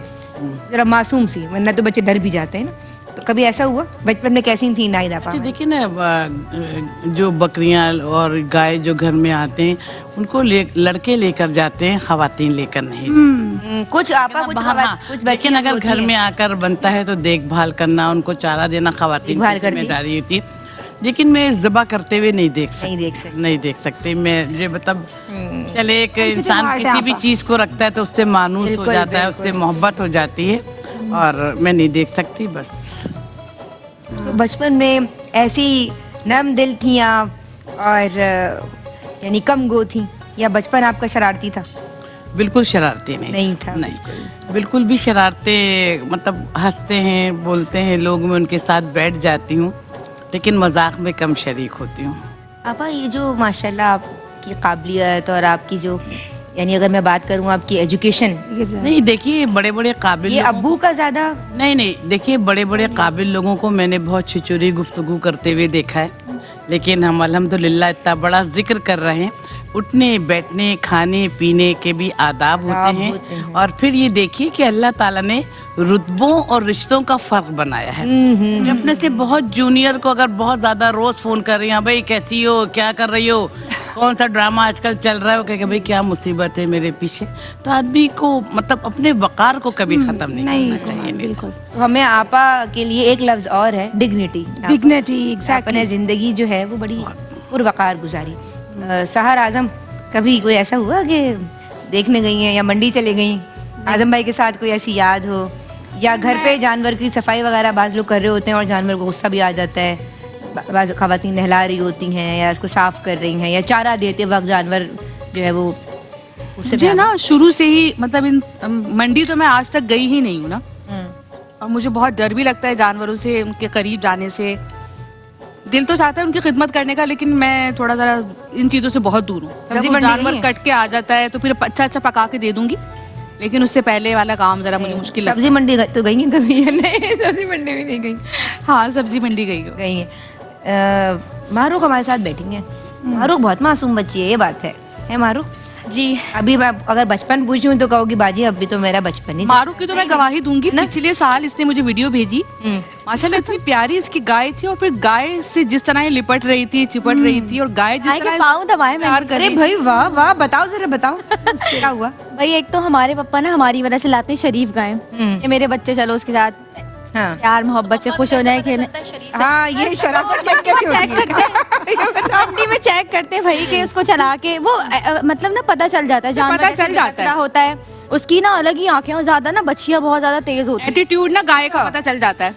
ذرا معصوم سی, ورنہ تو بچے ڈر بھی جاتے ہیں نا. تو کبھی ایسا ہوا بچپن میں؟ کیسی تھیں ناہید آپا؟ دیکھیے نا, جو بکریاں اور گائے جو گھر میں آتے ہیں ان کو لڑکے لے کر جاتے ہیں, خواتین لے کر نہیں. کچھ آپا کچھ کچھ لیکن اگر گھر میں آ کر بنتا ہے تو دیکھ بھال کرنا, ان کو چارہ دینا خواتین کی ذمہ داری ہوتی ہے. لیکن میں ذبح کرتے ہوئے نہیں دیکھ سکتے. میں مطلب چلے ایک انسان کسی بھی چیز کو رکھتا ہے تو اس سے مانوس ہو جاتا ہے, اس سے محبت ہو جاتی ہے, اور میں نہیں دیکھ سکتی بس. بچپن میں ایسی نرم دل تھیں آپ, اور یعنی کم گو تھیں, یا بچپن آپ کا شرارتی تھا؟ بالکل شرارتی نہیں تھا. نہیں بالکل بھی شرارتیں, مطلب ہنستے ہیں, بولتے ہیں لوگ, میں ان کے ساتھ بیٹھ جاتی ہوں, لیکن مذاق میں کم شریک ہوتی ہوں. آپا یہ جو ماشاءاللہ آپ کی قابلیت اور آپ کی جو, یعنی اگر میں بات کروں آپ کی ایجوکیشن, نہیں دیکھیے بڑے بڑے قابل, یہ ابو کا زیادہ نہیں دیکھیے بڑے بڑے قابل لوگوں کو میں نے بہت چھچوری گفتگو کرتے ہوئے دیکھا ہے, لیکن ہم الحمدللہ اتنا بڑا ذکر کر رہے ہیں. اٹھنے بیٹھنے کھانے پینے کے بھی آداب ہوتے ہیں, اور پھر یہ دیکھیے کہ اللہ تعالیٰ نے رتبوں اور رشتوں کا فرق بنایا ہے. جو اپنے سے بہت جونیئر کو اگر بہت زیادہ روز فون کر رہی ہیں, بھائی کیسی ہو, کیا کر رہی ہو, کون سا ڈرامہ آج کل چل رہا ہے, وہ کہ بھائی کیا مصیبت ہے میرے پیچھے, تو آدمی کو مطلب اپنے وقار کو کبھی ختم نہیں کرنا چاہیے. بالکل. تو ہمیں آپا کے لیے ایک لفظ اور ہے, ڈگنیٹی. اپنے زندگی جو ہے وہ بڑی پروقار گزاری. سحر اعظم, کبھی کوئی ایسا ہوا کہ دیکھنے گئی ہیں یا منڈی چلے گئیں, اعظم بھائی کے ساتھ کوئی ایسی یاد ہو, یا گھر پہ جانور کی صفائی وغیرہ بعض لوگ کر رہے ہوتے ہیں اور جانور کو غصہ بھی آ جاتا ہے, بعض خواتین نہلا رہی ہوتی ہیں یا اس کو صاف کر رہی ہیں, یا چارہ دیتے وقت جانور جو ہے وہ اس سے مجھے نا شروع سے ہی مطلب منڈی تو میں آج تک گئی ہی نہیں ہوں نا, اور مجھے بہت ڈر بھی لگتا ہے جانوروں سے, ان کے قریب جانے سے. دل تو چاہتا ہے ان کی خدمت کرنے کا, لیکن میں تھوڑا ذرا ان چیزوں سے بہت دور ہوں. جب وہ جانور کٹ کے آ جاتا ہے تو پھر اچھا پکا کے دے دوں گی, لیکن اس سے پہلے والا کام ذرا مجھے مشکل لگتا ہے. سبزی منڈی تو گئی ہیں کبھی؟ نہیں, سبزی منڈی بھی نہیں گئی. ہاں سبزی منڈی گئی ہیں. معروف ہمارے ساتھ بیٹھی ہیں. معروف بہت معصوم بچی ہے, یہ بات ہے معروف. जी अभी मैं अगर बचपन पूछूं तो कहोगी बाजी अभी तो मेरा बचपन ही था। मारू की तो मैं गवाही दूंगी, पिछले साल इसने मुझे वीडियो भेजी, माशाल्लाह इतनी प्यारी इसकी गाय थी, और फिर गाय से जिस तरह ये लिपट रही थी, चिपट रही थी, और गाय जिस गाय के तरह पाँव दबाए मैंने। प्यार कर अरे रही भाई वाह वाह, बताओ जरा बताओ क्या हुआ। भाई एक तो हमारे पापा ना हमारी वजह से लाते हैं शरीफ गाय, ये मेरे बच्चे चलो उसके साथ हाँ प्यार मोहब्बत से खुश हो जाए खेलने। हाँ, ये शराफत चेक कैसे होती है? मंडी में चेक करते हैं भाई कि उसको चला के वो मतलब ना पता चल जाता है, जानवर पता कैसे चल जाता है। भटका होता है, उसकी ना अलग ही आंखें, और ज्यादा ना बच्चियां बहुत ज्यादा तेज होती है। एटीट्यूड ना गाय का पता चल जाता है।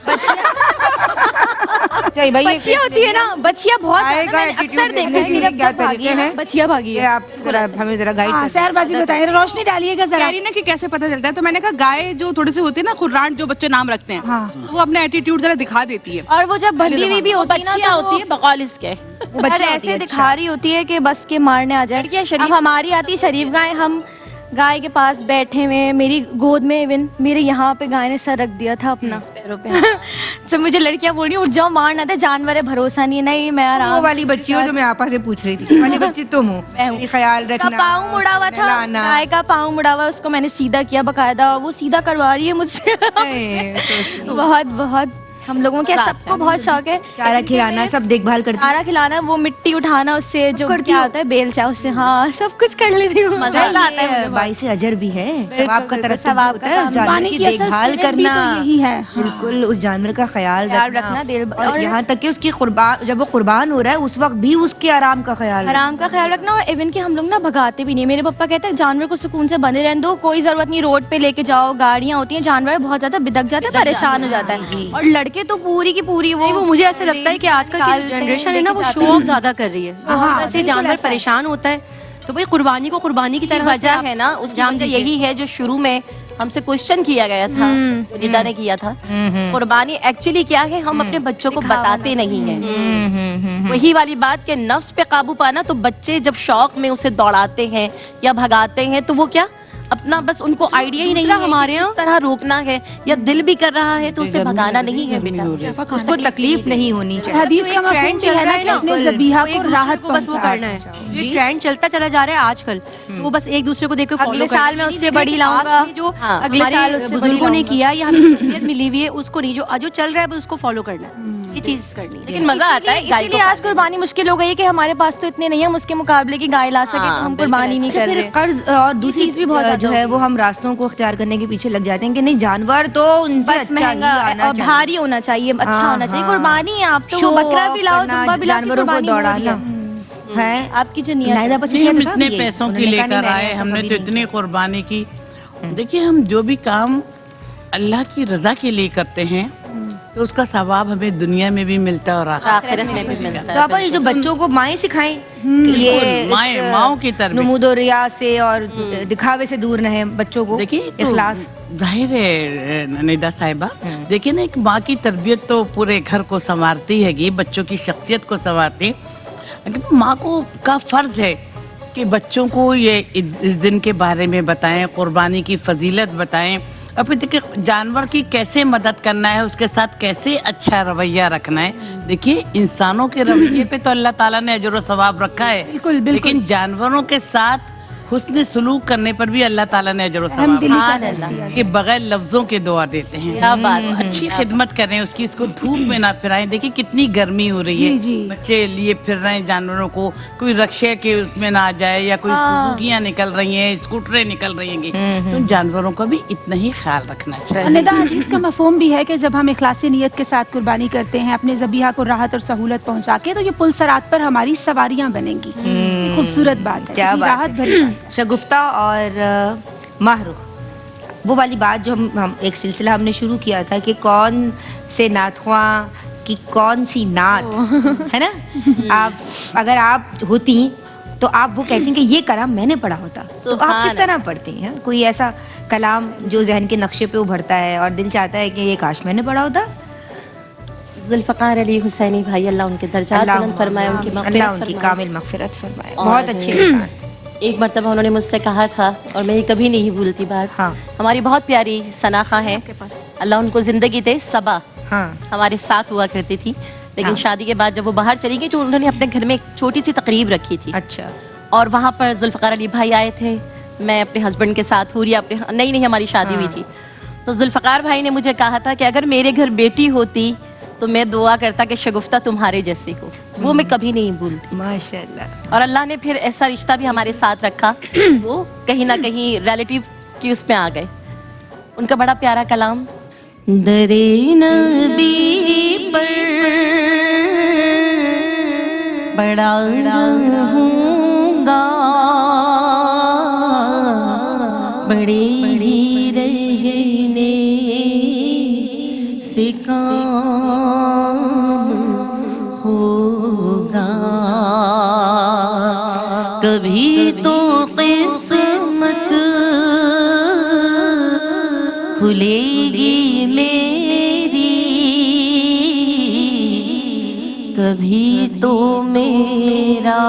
चाहिए भाई, बच्चियां होती है ना, बच्चियां बहुत गाय ज्यादा, का मैंने attitude अक्सर देखा है कि देखने के क्या जब भागी है तरीके ना, हैं? बच्चियां भागी ये है। आप जरा हमें जरा गाइड हाँ, सहर बाजी बताइए, रोशनी डालिएगा कह जरा। रही ना कि कैसे पता चलता है, तो मैंने कहा गाय जो थोड़े से होते हैं ना खुर्राट, जो बच्चे नाम रखते हैं, हाँ। तो वो अपना एटीट्यूड जरा दिखा देती है। और वो जब बंधी हुई भी होती है ना, बच्चियां तो होती है बकौल इसके। वो बच्चा यार होती ऐसे है, दिखा रही होती है कि बस के मारने आ जाए। लड़कियां शरीफ- अब हमारी आती है शरीफ गाय, हम गाय के पास बैठे हुए, मेरी गोद में इवन मेरे यहाँ पे गाय ने सर रख दिया था अपना पैरों पे। तो मुझे लड़कियां बोल रही उठ जाओ, मारना था, जानवर है, भरोसा नहीं है। नहीं मैं वो आराम वाली बच्ची हो जो मैं आपा से पूछ रही थी, वाली बच्ची तुम हो। मैं हूँ। ये ख्याल का रखना, पाँव मुड़ा हुआ था, नहलाना। गाय का पाँव मुड़ा हुआ, उसको मैंने सीधा किया बकायदा, और वो सीधा करवा रही है मुझसे। ए, so sweet। बहुत बहुत हम लोगों के सबको बहुत शौक है चारा खिलाना, सब देखभाल करती चारा खिलाना, वो मिट्टी उठाना उससे, जो करती क्या हो? होता है बेलचा, उससे हाँ सब कुछ कर लेती हूँ। मजा आता है। बाई से अजर भी है, सवाब का बिल्कुल, तरफ सवाब होता का है उस काम। जानवर पानी की की असर देखभाल स्पिरिट भी करना, तो यही है। हाँ। बिल्कुल उस जानवर का ख्याल ख्याल रखना, रखना, दिल- और और- यहाँ तक कि उसकी कुर्बान, जब वो कुर्बान हो रहा है उस वक्त भी उसके आराम का ख्याल रखना। आराम का ख्याल रखना, और इवन कि हम लोग ना भगाते भी नहीं। मेरे पापा कहते हैं जानवर को सुकून से बंधे रहने दो, कोई जरूरत नहीं रोड पे लेके जाओ, गाड़ियाँ होती हैं, जानवर बहुत ज्यादा बिदक जाता है, परेशान हो जाता है। और लड़के तो पूरी की पूरी नहीं, वो मुझे ऐसा लगता है कि आजकल की जनरेशन है ना, वो शो ऑफ ज्यादा कर रही है। वैसे जानवर परेशान होता है तो भाई कुर्बानी को कुर्बानी की तरह वजह है ना, उसकी वजह यही है जो शुरू में हमसे क्वेश्चन किया गया था, निदा ने किया था। कुर्बानी एक्चुअली क्या है, हम अपने बच्चों को बताते नहीं हैं। वही वाली बात के नफ्स पे काबू पाना, तो बच्चे जब शौक में उसे दौड़ाते हैं या भगाते हैं, तो वो क्या अपना बस उनको आइडिया ही नहीं है हमारे कि यहाँ किस तरह रोकना है, या दिल भी कर रहा है तो उसे भगाना नहीं है बेटा। उसको तकलीफ नहीं होनी चाहिए। हदीस का मफहूम भी है ना कि अपने ज़बीहा एक को दूसरे राहत को बस वो पहुंचाए। करना है। ये ट्रेंड चलता चला जा रहा है आजकल, तो वो बस एक दूसरे को देख के अगले साल में उससे बड़ी लाऊंगा, जो अगले साल हमारे उससे बड़ी बुजुर्गों ने लाऊंगा। किया या हमें तरबियत मिली हुई है उसको नहीं, जो चल रहा है बस उसको फॉलो करना है, ये चीज करनी है। लेकिन मजा आता है गाय को इसीलिए आज कुर्बानी मुश्किल हो गई है कि हमारे पास तो इतने नहीं है, हम उसके मुकाबले की गाय ला सके, तो हम कुर्बानी नहीं कर फिर रहे। कर्ज और दूसरी चीज़ भी बहुत जो ज्यादा है वो हम रास्तों को इख्तियार करने के पीछे लग जाते हैं कि नहीं जानवर तो उनसे बस अच्छा ही महंगा आना और चाहिए। भारी होना चाहिए, अच्छा हाँ, होना चाहिए। हाँ। कुर्बानी है, आप तो Show वो बकरा off भी लाओ, करना, दुम्बा भी लाओ, जानवरों को कुर्बानी हो रही है। दौड़ाना है। आपकी जो नियत नायदा है। बस नहीं, किया हम था इतने ये? पैसों की उन्होंने कहा लेकर नहीं, मैंने आए, ऐसा हमने कभी तो नहीं इतनी कुर्बानी की। देखिए हम जो भी काम अल्लाह की रजा के लिए करते हैं तो उसका सवाब हमें दुनिया में भी मिलता है और आखिरत में भी मिलता तो है। आप ये जो बच्चों को माएँ सिखाएं कि ये माएँ, माओं की तरबियत। नमूद और रिया से और दिखावे से दूर रहें, बच्चों को देखिए तो इखलास। जाहिर है निदा साहिबा, देखिए ना एक माँ की तरबियत तो पूरे घर को संवारती है, बच्चों की शख्सियत को संवारती है। लेकिन माँ को का फर्ज है कि बच्चों को ये इस दिन के बारे में बताएं, कुर्बानी की फजीलत बताएं, और फिर देखिए जानवर की कैसे मदद करना है, उसके साथ कैसे अच्छा रवैया रखना है। देखिए इंसानों के रवैये पे तो अल्लाह ताला ने अजर व सवाब रखा है, बिल्कुल, बिल्कुल। लेकिन जानवरों के साथ हुस्न सलूक करने पर भी अल्लाह ताला ने अजर व सवाब अहमदिली रखा का है। दर्ज दिया। कि बगैर लफ्जों के दुआ देते हैं। क्या बात है। अच्छी खिदमत करें उसकी, इसको धूप में ना फिराएं। देखिए कितनी गर्मी हो रही है, जी, जी। बच्चे लिए फिर रहे हैं जानवरों को, कोई रक्शे के उसमें ना आ जाए, या कोई सुजुकियां निकल रही हैं, स्कूटरें निकल रही हैं, तो इन जानवरों का भी इतना ही ख्याल रखना और चाहिए। निदा हदीस का मफहूम भी है कि जब हम इखलासी नियत के साथ कुर्बानी करते हैं, अपने ज़बीहा को राहत और सहूलत पहुंचा के, तो ये पुल सरात पर हमारी सवारियां बनेंगी। ये खूबसूरत बात है, क्या कितनी बात राहत है। भरी बात है। शगुफ्ता और माहरुख, वो वाली बात जो हम एक सिलसिला हमने शुरू किया था कि कौन से नातख्वां की कौन सी नात है ना, आप अगर आप होती तो आप वो कहती कि ये कलाम मैंने पढ़ा होता, तो आप किस तरह पढ़ती हैं? कोई ऐसा कलाम जो जहन के नक्शे पे उभरता है और दिल चाहता है कि ये काश मैंने पढ़ा होता? जुल्फ़कार अली हुसैनी भाई, अल्लाह उनके दर्जात बुलंद फरमाए, उनकी अल्लाह मग़फ़िरत उनकी फरमाए। कामिल मग़फ़िरत फरमाए। और बहुत अच्छे इंसान। एक मरतबा उन्होंने मुझसे कहा था, और मैं ये कभी नहीं भूलती बात। हाँ। हमारी बहुत प्यारी सनाखा है, अल्लाह उनको जिंदगी दे, सबा हाँ हमारे साथ हुआ करती थी, लेकिन हाँ। शादी के बाद जब वो बाहर चली गई तो उन्होंने अपने घर में एक छोटी सी तकरीब रखी थी। अच्छा। اور وہاں پر ذوالفقار علی بھائی آئے تھے. میں اپنے ہسبینڈ کے ساتھ حوریا اپنے نہیں ہماری شادی ہوئی تھی. تو ذوالفقار بھائی نے مجھے کہا تھا کہ اگر میرے گھر بیٹی ہوتی تو میں دعا کرتا کہ شگفتہ تمہارے جیسی ہو. وہ میں کبھی نہیں بھولتی. ماشاءاللہ. اور اللہ نے پھر ایسا رشتہ بھی ہمارے ساتھ رکھا, وہ کہیں نہ کہیں ریلیٹیو کی اس میں آ گئے. ان کا بڑا پیارا کلام. درے نبی پر بڑا رہوں گا, بڑے ہی رہنے سے کام ہوگا. کبھی تو قسمت کھلے گی میری, کبھی تو میرا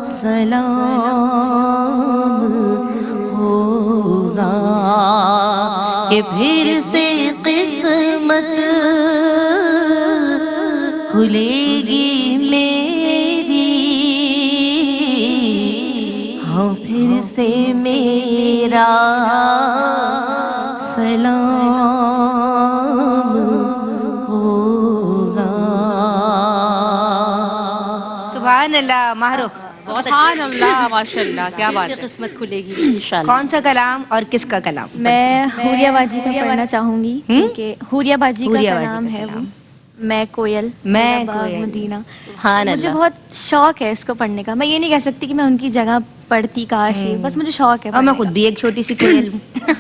سلام ہوگا, کہ پھر سے قسمت کھلے گی میری, ہاں پھر سے میرا سلام ہوگا. سبحان اللہ. معروف, سبحان اللہ, ماشاء اللہ, کیا بات ہے. قسمت کھلے گی. کون سا کلام اور کس کا کلام؟ میں حوریا باجی کا پڑھنا چاہوں گی, کیونکہ حوریا باجی کا حوریا باجی کلام کا ہے وہ کلام. میں کوئل میں میرا باغ کوئل. مدینہ. سبحان مجھے اللہ. بہت شوق ہے اس کو پڑھنے کا. میں یہ نہیں کہہ سکتی کہ میں ان کی جگہ پڑھتی کاش ہی, بس مجھے شوق ہے اور میں پڑھنے خود بھی ایک چھوٹی سی کوئل ہوں. کا.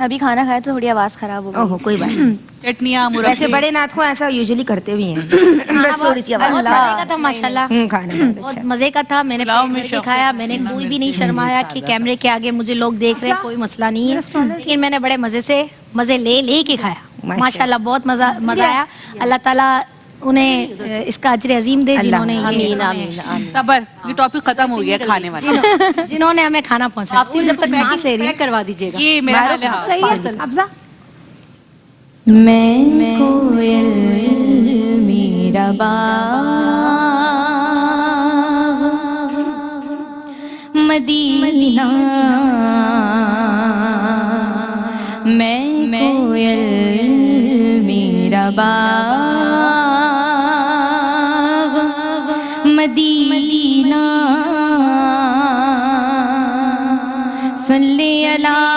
ابھی کھانا کھایا تو تھوڑی آواز خراب ہو اوہ گئی. کوئی بات نہیں. چٹنیاں ویسے مربے. بڑے نعت خواں ایسا یوزلی کرتے بھی ہیں, بس تھوڑی سی آواز. بہت مزے کا تھا ماشاءاللہ. کھانا بہت بہت اچھا. مزے کا تھا. میں نے پلاؤ پیٹ میں بھر کے شوق کھایا. ہے میں نے کھانا کوئی میں بھی نہیں مرچی شرمایا کہ کیمرے کے آگے مجھے لوگ دیکھ رہے ہیں, کوئی مسئلہ نہیں ہے, لیکن میں نے بڑے مزے سے مزے لے کے کھایا. ماشاءاللہ بہت مزہ آیا. اللہ تعالیٰ انہیں اس کا اجر عظیم دے جنہوں نے آمین آمین آمین. صبر, یہ ٹاپک ختم ہو گیا کھانے والا. جنہوں نے ہمیں کھانا پہنچایا. آپ جب تک سانس لے رہی ہے کروا دیجیے گا. یہ میرا حال ہے. ہاں. صحیح ہے افضا. میں کوئل میرا باغ مدینہ, میں کوئل میرا باغ مدینہ, صلی اللہ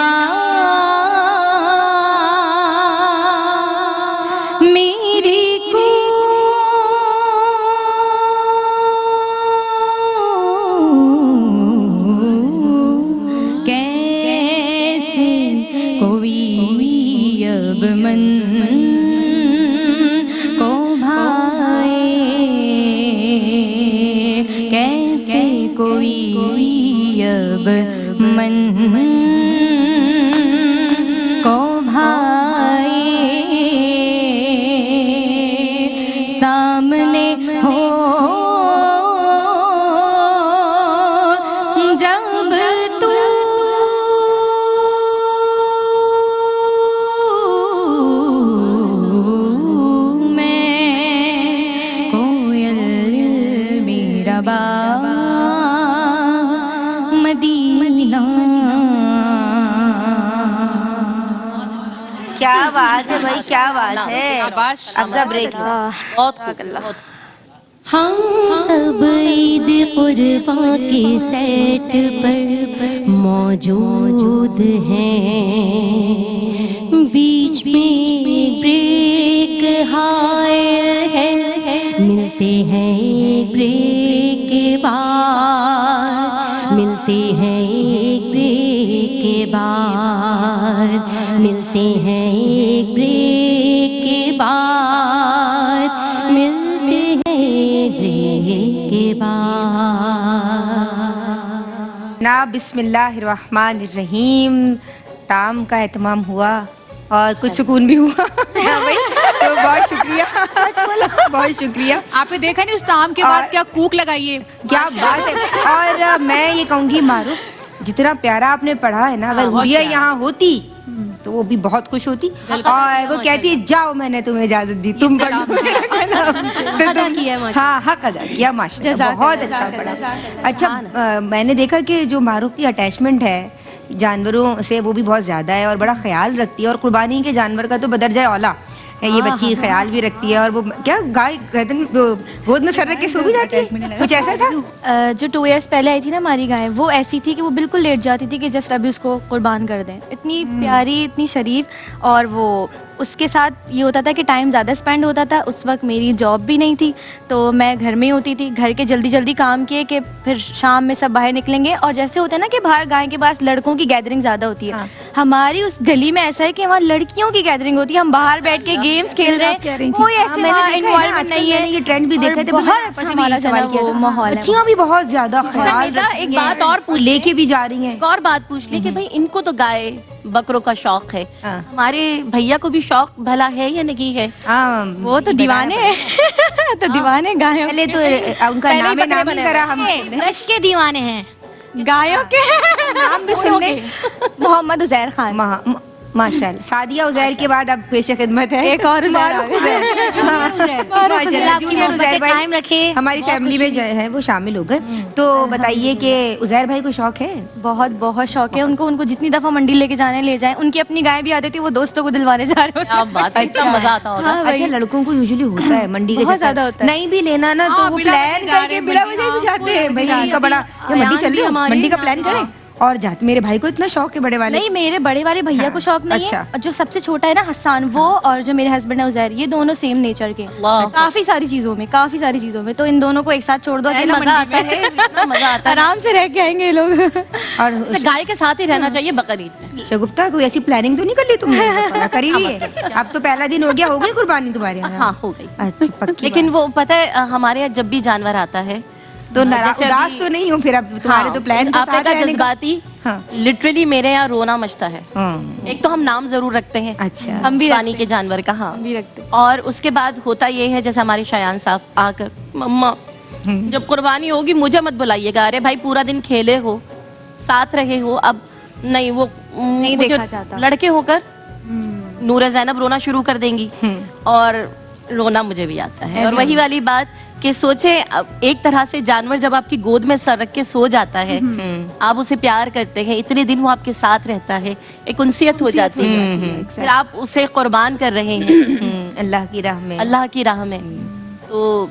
میری کو کیسے کوئی اب من کو بھائے, کیسے کوئی اب من کو بھائے, سامنے ہو جب تو میں کوئل میرا باغ مدینہ. کیا بات ہے بھائی, کیا بات ہے. شاباش. افضا بریک. بہت خوب. ہم سب عید قرباں کے سیٹ پر موجود ہیں, بیچ میں بریک حائل ہے, ملتے ہیں بریک کے بعد, ملتے ہیں ایک بریک کے بعد, ملتے ہیں ایک بریک کے بعد, ملتے ہیں ایک بریک کے بعد. نا بسم اللہ الرحمن الرحیم. تام کا اہتمام ہوا اور کچھ سکون بھی ہوا. تو بہت شکریہ, بہت شکریہ. آپ نے دیکھا نہیں اس تام کے بعد کیا کوک لگائیے. کیا بات ہے. اور میں یہ کہوں گی معروف, جتنا پیارا آپ نے پڑھا ہے نا, اگر حوریا یہاں ہوتی تو وہ بھی بہت خوش ہوتی اور وہ کہتی ہے جاؤ میں نے تمہیں اجازت دی تم پڑھ لو. ادا کیا ہے ہاں حق ادا کیا ماشاء اللہ بہت اچھا پڑھا. اچھا میں نے دیکھا کہ جو معروف کی اٹیچمنٹ ہے جانوروں سے وہ بھی بہت زیادہ ہے اور بڑا خیال رکھتی ہے اور قربانی کے جانور کا تو بدرجہ اولا ہے یہ بچی خیال بھی رکھتی ہے اور وہ کیا گائے گود میں سر رکھ کے سو بھی جاتی ہے کچھ ایسا تھا. جو 2 ایئرس پہلے آئی تھی نا ہماری گائے وہ ایسی تھی کہ وہ بالکل لیٹ جاتی تھی کہ جسٹ ابھی اس کو قربان کر دیں. اتنی پیاری اتنی شریف اور وہ اس کے ساتھ یہ ہوتا تھا کہ ٹائم زیادہ اسپینڈ ہوتا تھا. اس وقت میری جاب بھی نہیں تھی تو میں گھر میں ہی ہوتی تھی. گھر کے جلدی جلدی کام کیے کہ پھر شام میں سب باہر نکلیں گے اور جیسے ہوتا ہے نا کہ باہر گائے کے پاس لڑکوں کی گیدرنگ زیادہ ہوتی ہے. ہماری اس گلی میں ایسا ہے کہ وہاں لڑکیوں کی گیدرنگ ہوتی ہے. ہم باہر بیٹھ کے گیمز کھیل رہے ہیں کوئی ایسے وہاں انوالومنٹ نہیں ہے. یہ ٹرینڈ بھی دیکھا تھا بہت اچھا ہمارا جو ہے نا وہ ماحول ہے. بچیاں بھی بہت زیادہ خیال ایک بات اور لے کے بھی جا رہی ہیں. ایک اور بات پوچھ لی کہ بھائی ان کو تو گائے بکروں کا شوق ہے, ہمارے بھیا کو بھی شوق بھلا ہے یا نہیں ہے؟ وہ تو دیوانے ہیں تو دیوانے گایوں پہلے تو ان کا نام ہی ذرا ہم رش کے دیوانے ہیں گایوں کے نام بھی سن لیں. محمد عزیر خان ماشاء اللہ سعدیہ عزیر کے بعد اب پیش خدمت ہے ایک اور قائم رکھے. ہماری فیملی میں جو ہے وہ شامل ہو گئے. تو بتائیے کہ عزیر بھائی کو شوق ہے؟ بہت بہت شوق ہے ان کو جتنی دفعہ منڈی لے کے جانے لے جائیں. ان کی اپنی گائے بھی آتی تھی وہ دوستوں کو دلوانے جا رہے کیا بات ہے, اتنا مزہ آتا ہوگا. اچھا لڑکوں کو یوزلی ہوتا ہے منڈی کے بہت زیادہ ہوتا ہے. نہیں بھی لینا نا تو وہ پلان کر کے بلا وجہ بھی جاتے ہیں. بھائی ان کا بڑا منڈی چل رہی ہے منڈی کا پلان کریں اور جاتے. میرے بھائی کو اتنا شوق ہے بڑے والے نہیں میرے بڑے والے بھیا کو شوق نہیں ہے. جو سب سے چھوٹا ہے نا حسان وہ اور جو میرے ہسبینڈ ہے عزیر یہ دونوں سیم نیچر کے کافی ساری چیزوں میں تو ان دونوں کو ایک ساتھ چھوڑ دو مزہ آتا ہے, اتنا مزہ آتا ہے. آرام سے رہ کے آئیں گے یہ لوگ. اور گائے کے ساتھ ہی رہنا چاہیے بقرعید میں. شگفتہ کوئی ایسی پلاننگ تو نہیں کر لی تم نے؟ کری ہوئی ہے اب تو پہلا دن ہو گیا ہو گئی قربانی تمہارے یہاں؟ ہاں ہو گئی. اچھا پکی لیکن وہ پتہ ہے ہمارے یہاں جب بھی جانور آتا ہے تو اداس تو نہیں ہوں پھر اب تمہارے تو پلان آپ کا جذباتی لٹرلی میرے یہاں رونا مچتا ہے. ایک تو ہم نام ضرور رکھتے ہیں اچھا ہم بھی پانی کے جانور کا, ہاں بھی رکھتے. اور اس کے بعد ہوتا یہ ہے جیسے ہمارے شایان صاحب آ کر مما جب قربانی ہوگی مجھے مت بلائیے گا. ارے بھائی پورا دن کھیلے ہو ساتھ رہے ہو, اب نہیں وہ نہیں دیکھا جاتا. لڑکے ہو کر نور زینب رونا شروع کر دیں گی اور رونا مجھے بھی آتا ہے. اور وہی والی بات کہ سوچیں ایک طرح سے جانور جب آپ کی گود میں سر رکھ کے سو جاتا ہے, آپ اسے پیار کرتے ہیں, اتنے دن وہ آپ کے ساتھ رہتا ہے, ایک انسیت ہو جاتی ہے, پھر آپ اسے قربان کر رہے ہیں اللہ کی راہ میں, تو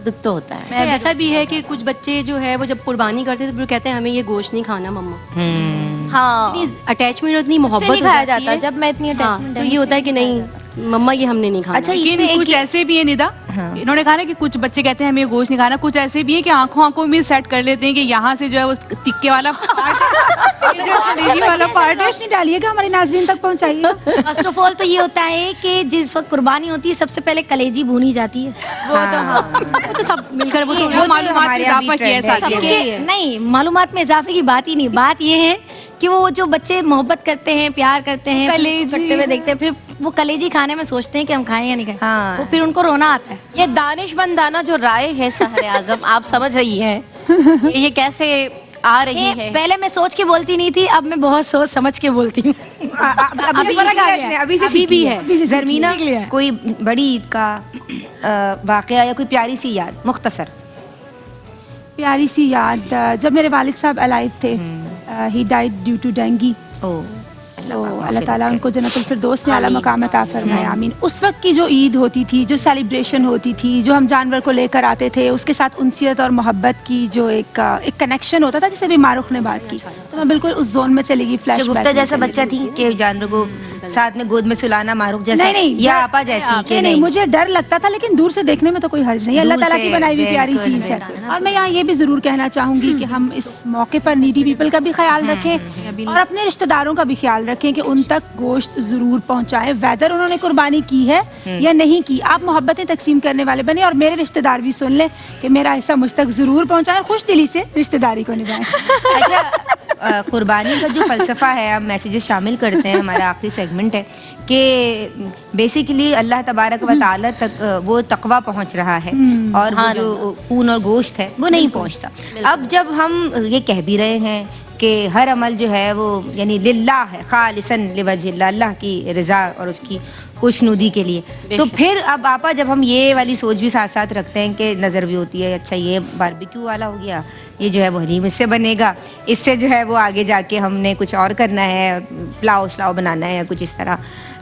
دکھ تو ہوتا ہے. ایسا بھی ہے کہ کچھ بچے جو ہے وہ جب قربانی کرتے تو کہتے ہیں ہمیں یہ گوشت نہیں کھانا مما. ہاں اٹیچمنٹ اتنی محبت نہیں کھایا جاتا جب میں اتنی اٹیچمنٹ تو یہ ہوتا ہے کہ نہیں مما یہ ہم نے نہیں کھانا. اچھا لیکن کچھ ایسے بھی ہیں ندا انہوں نے کہا نا کہ کچھ بچے کہتے ہیں ہمیں گوشت نہیں کھانا. کچھ ایسے بھی ہیں کہ آنکھوں میں سیٹ کر لیتے ہیں کہ یہاں سے جو ہے وہ تکے والا پارٹ روشنی ڈالیے گا ہمارے ناظرین تک پہنچائیے. فرسٹ آف آل تو یہ ہوتا ہے کہ جس وقت قربانی ہوتی ہے سب سے پہلے کلیجی بھونی جاتی ہے. وہ تو سب مل کر وہ معلومات میں اضافہ کیا ہے ساتھ. نہیں معلومات میں اضافے کی بات ہی نہیں. بات یہ ہے کہ وہ جو بچے محبت کرتے ہیں پیار کرتے ہیں کرتے ہوئے دیکھتے ہیں پھر وہ کلیجی کھانے میں سوچتے ہیں کہ ہم کھائیں یا نہیں کھائیں, وہ پھر ان کو رونا آتا ہے. یہ دانش مندانہ جو رائے ہے سحر اعظم آپ سمجھ رہی ہیں یہ کیسے آ رہی ہے. پہلے میں سوچ کے بولتی نہیں تھی, اب میں بہت سوچ سمجھ کے بولتی ہوں. ابھی سے بھی ہے. زرمینہ کوئی بڑی عید کا واقعہ یا کوئی پیاری سی یاد مختصر؟ پیاری سی یاد جب میرے والد صاحب الائیو تھے, he died due to dengue, تو اللہ تعالیٰ ان کو جنت الفردوس میں اعلیٰ مقام عطا فرمائے آمین. اس وقت کی جو عید ہوتی تھی, جو سیلیبریشن ہوتی تھی, جو ہم جانور کو لے کر آتے تھے, اس کے ساتھ انسیت اور محبت کی جو ایک کنیکشن ہوتا تھا, جسے بھی معروف نے بات کی, تو میں بالکل اس زون میں چلی گئی. فلیش گفتہ جیسا بچہ تھی کہ جانور کو ساتھ میں گود میں سلانا معروف جیسا, نہیں یا آپا جیسی کہ نہیں؟ مجھے ڈر لگتا تھا لیکن دور سے دیکھنے میں تو کوئی حرج نہیں. اللہ تعالیٰ کی بنائی ہوئی پیاری چیز ہے. اور میں یہاں یہ بھی ضرور کہنا چاہوں گی کہ ہم اس موقع پر نیڈی پیپل کا بھی خیال رکھیں اور اپنے رشتہ داروں کا بھی خیال رکھیں کہ ان تک گوشت ضرور پہنچائیں, ویدر انہوں نے قربانی کی ہے یا نہیں کی. آپ محبتیں تقسیم کرنے والے بنے, اور میرے رشتہ دار بھی سن لیں کہ میرا حصہ مجھ تک ضرور پہنچائیں, خوش دلی سے رشتہ داری کو نبھائیں. اچھا قربانی کا جو فلسفہ ہے, آپ میسیجز شامل کرتے ہیں, ہمارا آخری سیگمنٹ ہے کہ بیسیکلی اللہ تبارک و تعالیٰ تک وہ تقویٰ پہنچ رہا ہے اور وہ جو خون اور گوشت ہے وہ نہیں پہنچتا. اب جب ہم یہ کہہ بھی رہے ہیں کہ ہر عمل جو ہے وہ یعنی للہ ہے، خالصاً لوجہ اللہ، اللہ کی رضا اور اس کی خوشنودی کے لیے. تو پھر اب آپا جب ہم یہ والی سوچ بھی ساتھ ساتھ رکھتے ہیں کہ نظر بھی ہوتی ہے اچھا یہ باربیکیو والا ہو گیا، یہ جو ہے وہ حلیم اس سے بنے گا، اس سے جو ہے وہ آگے جا کے ہم نے کچھ اور کرنا ہے، پلاؤ شلاؤ بنانا ہے یا کچھ اس طرح.